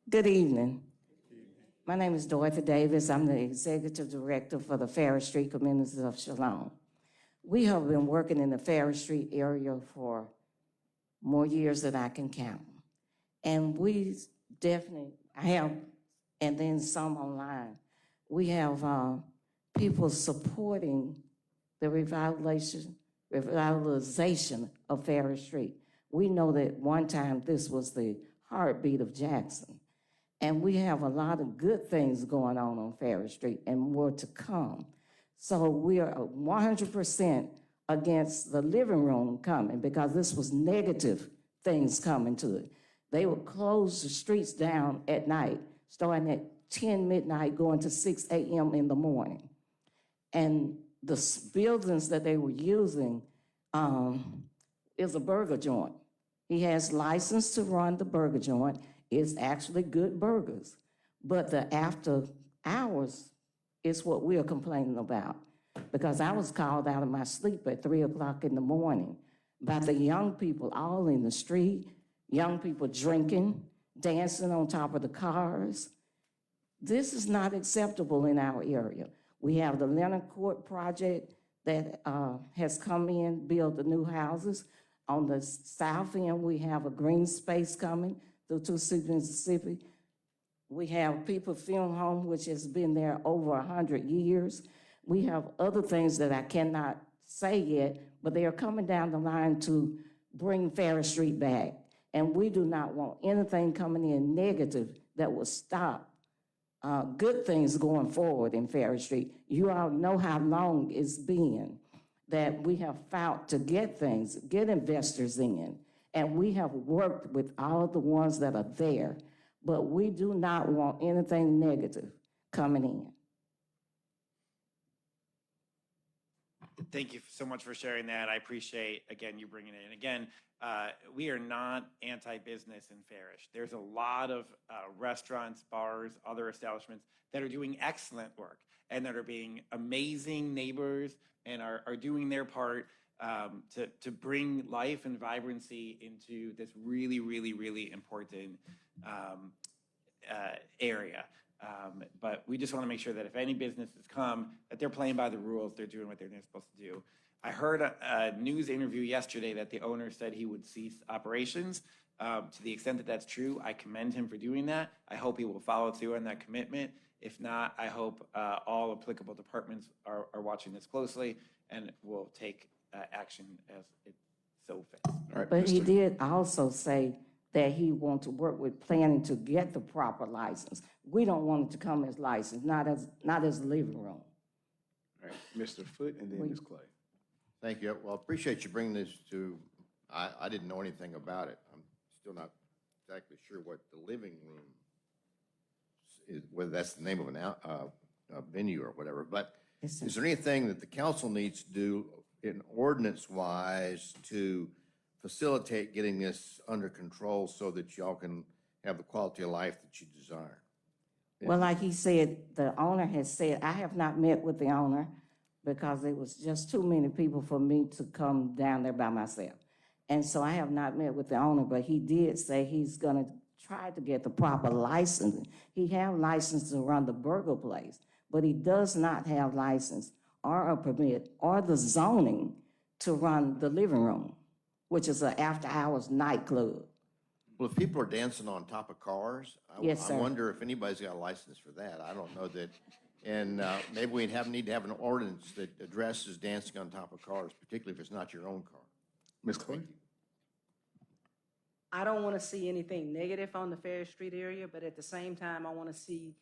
Good evening. My name is Dorothy Davis. I'm the Executive Director for the Ferris Street Communities of Shalom. We have been working in the Ferris Street area for more years than I can count. And we definitely have, and then some online, we have people supporting the revitalization of Ferris Street. We know that one time this was the heartbeat of Jackson. And we have a lot of good things going on Ferris Street and more to come. So we are 100% against the living room coming because this was negative things coming to it. They would close the streets down at night, starting at 10 midnight, going to 6 a.m. in the morning. And the buildings that they were using is a burger joint. He has license to run the burger joint. It's actually good burgers. But the after hours is what we are complaining about. Because I was called out of my sleep at 3 o'clock in the morning by the young people all in the street, young people drinking, dancing on top of the cars. This is not acceptable in our area. We have the Leonard Court project that has come in, built the new houses. On the south end, we have a green space coming through Two Cities, Mississippi. We have People Film Home, which has been there over 100 years. We have other things that I cannot say yet, but they are coming down the line to bring Ferris Street back. And we do not want anything coming in negative that will stop good things going forward in Ferris Street. You all know how long it's been that we have fought to get things, get investors in, and we have worked with all the ones that are there, but we do not want anything negative coming in. Thank you so much for sharing that. I appreciate, again, you bringing it in. Again, we are not anti-business in Farish. There's a lot of restaurants, bars, other establishments that are doing excellent work and that are being amazing neighbors and are doing their part to bring life and vibrancy into this really, really, really important area. But we just want to make sure that if any businesses come, that they're playing by the rules, they're doing what they're supposed to do. I heard a news interview yesterday that the owner said he would cease operations. To the extent that that's true, I commend him for doing that. I hope he will follow through on that commitment. If not, I hope all applicable departments are watching this closely and will take action as it so fits. All right, But he did also say that he wants to work with planning to get the proper license. We don't want it to come as licensed, not as a living room. All right, Mr. Foote and then Ms. Clay. Thank you. Well, I appreciate you bringing this to, I didn't know anything about it. I'm still not exactly sure what the living room is, whether that's the name of a venue or whatever. But is there anything that the council needs to do in ordinance-wise to facilitate getting this under control so that y'all can have the quality of life that you desire? Well, like he said, the owner has said, I have not met with the owner because it was just too many people for me to come down there by myself. And so I have not met with the owner, but he did say he's gonna try to get the proper license. He have license to run the burger place, but he does not have license or a permit or the zoning to run the living room, which is an after-hours nightclub. Well, if people are dancing on top of cars, Yes, I sir. wonder if anybody's got a license for that. I don't know that. And maybe we need to have an ordinance that addresses dancing on top of cars, particularly if it's not your own car. Ms. Clay? I don't want to see anything negative on the Ferris Street area, but at the same time, I want to see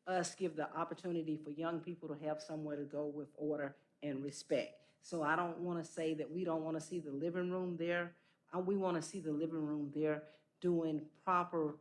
us give the opportunity for young people to have somewhere to go with order and respect. So I don't want to say that we don't want to see the living room there. We want to see the living room there doing proper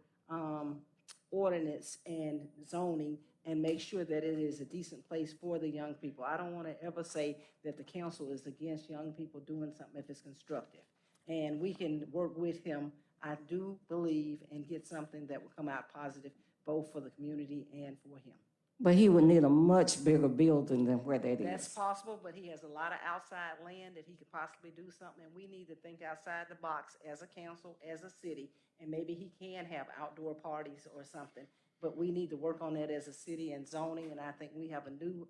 ordinance and zoning and make sure that it is a decent place for the young people. I don't want to ever say that the council is against young people doing something if it's constructive. And we can work with him, I do believe, and get something that will come out positive both for the community and for him. But he would need a much bigger building than where that That's is. possible, but he has a lot of outside land that he could possibly do something, and we need to think outside the box as a council, as a city, and maybe he can have outdoor parties or something. But we need to work on that as a city and zoning, and I think we have a new,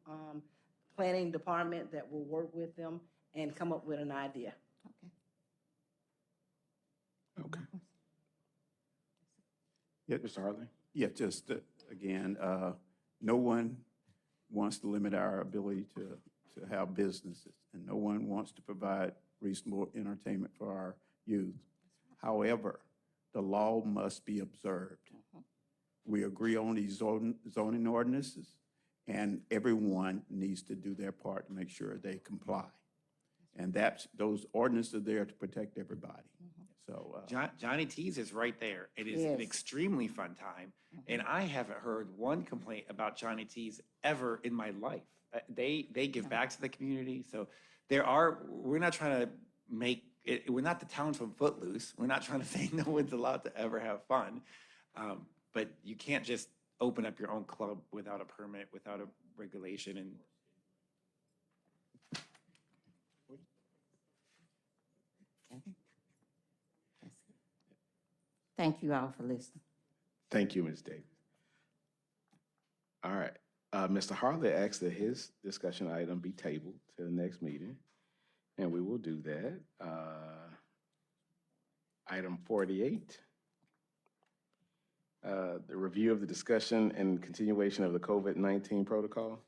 planning department that will work with them and come up with an idea. Okay. Yeah, Mr. Hartley? yeah, just, again, no one wants to limit our ability to have businesses, and no one wants to provide reasonable entertainment for our youth. However, the law must be observed. We agree on these zoning ordinances, and everyone needs to do their part to make sure they comply. And those ordinances are there to protect everybody. So, Johnny T's is right there. It is an Yes. extremely fun time. And I haven't heard one complaint about Johnny T's ever in my life. They give back to the community. So we're not trying to make it, we're not the town from Footloose. We're not trying to say no one's allowed to ever have fun. But you can't just open up your own club without a permit, without a regulation. And Thank you all for listening. Thank you, Ms. Davis. All right. Mr. Hartley asked that his discussion item be tabled to the next meeting, and we will do that. Item 48, the review of the discussion and continuation of the COVID-19 protocol.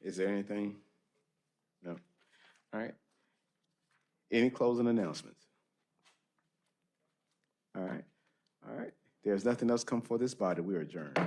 Is there anything? No. All right. Any closing announcements? All right. All right. There's nothing else come for this body. We are adjourned.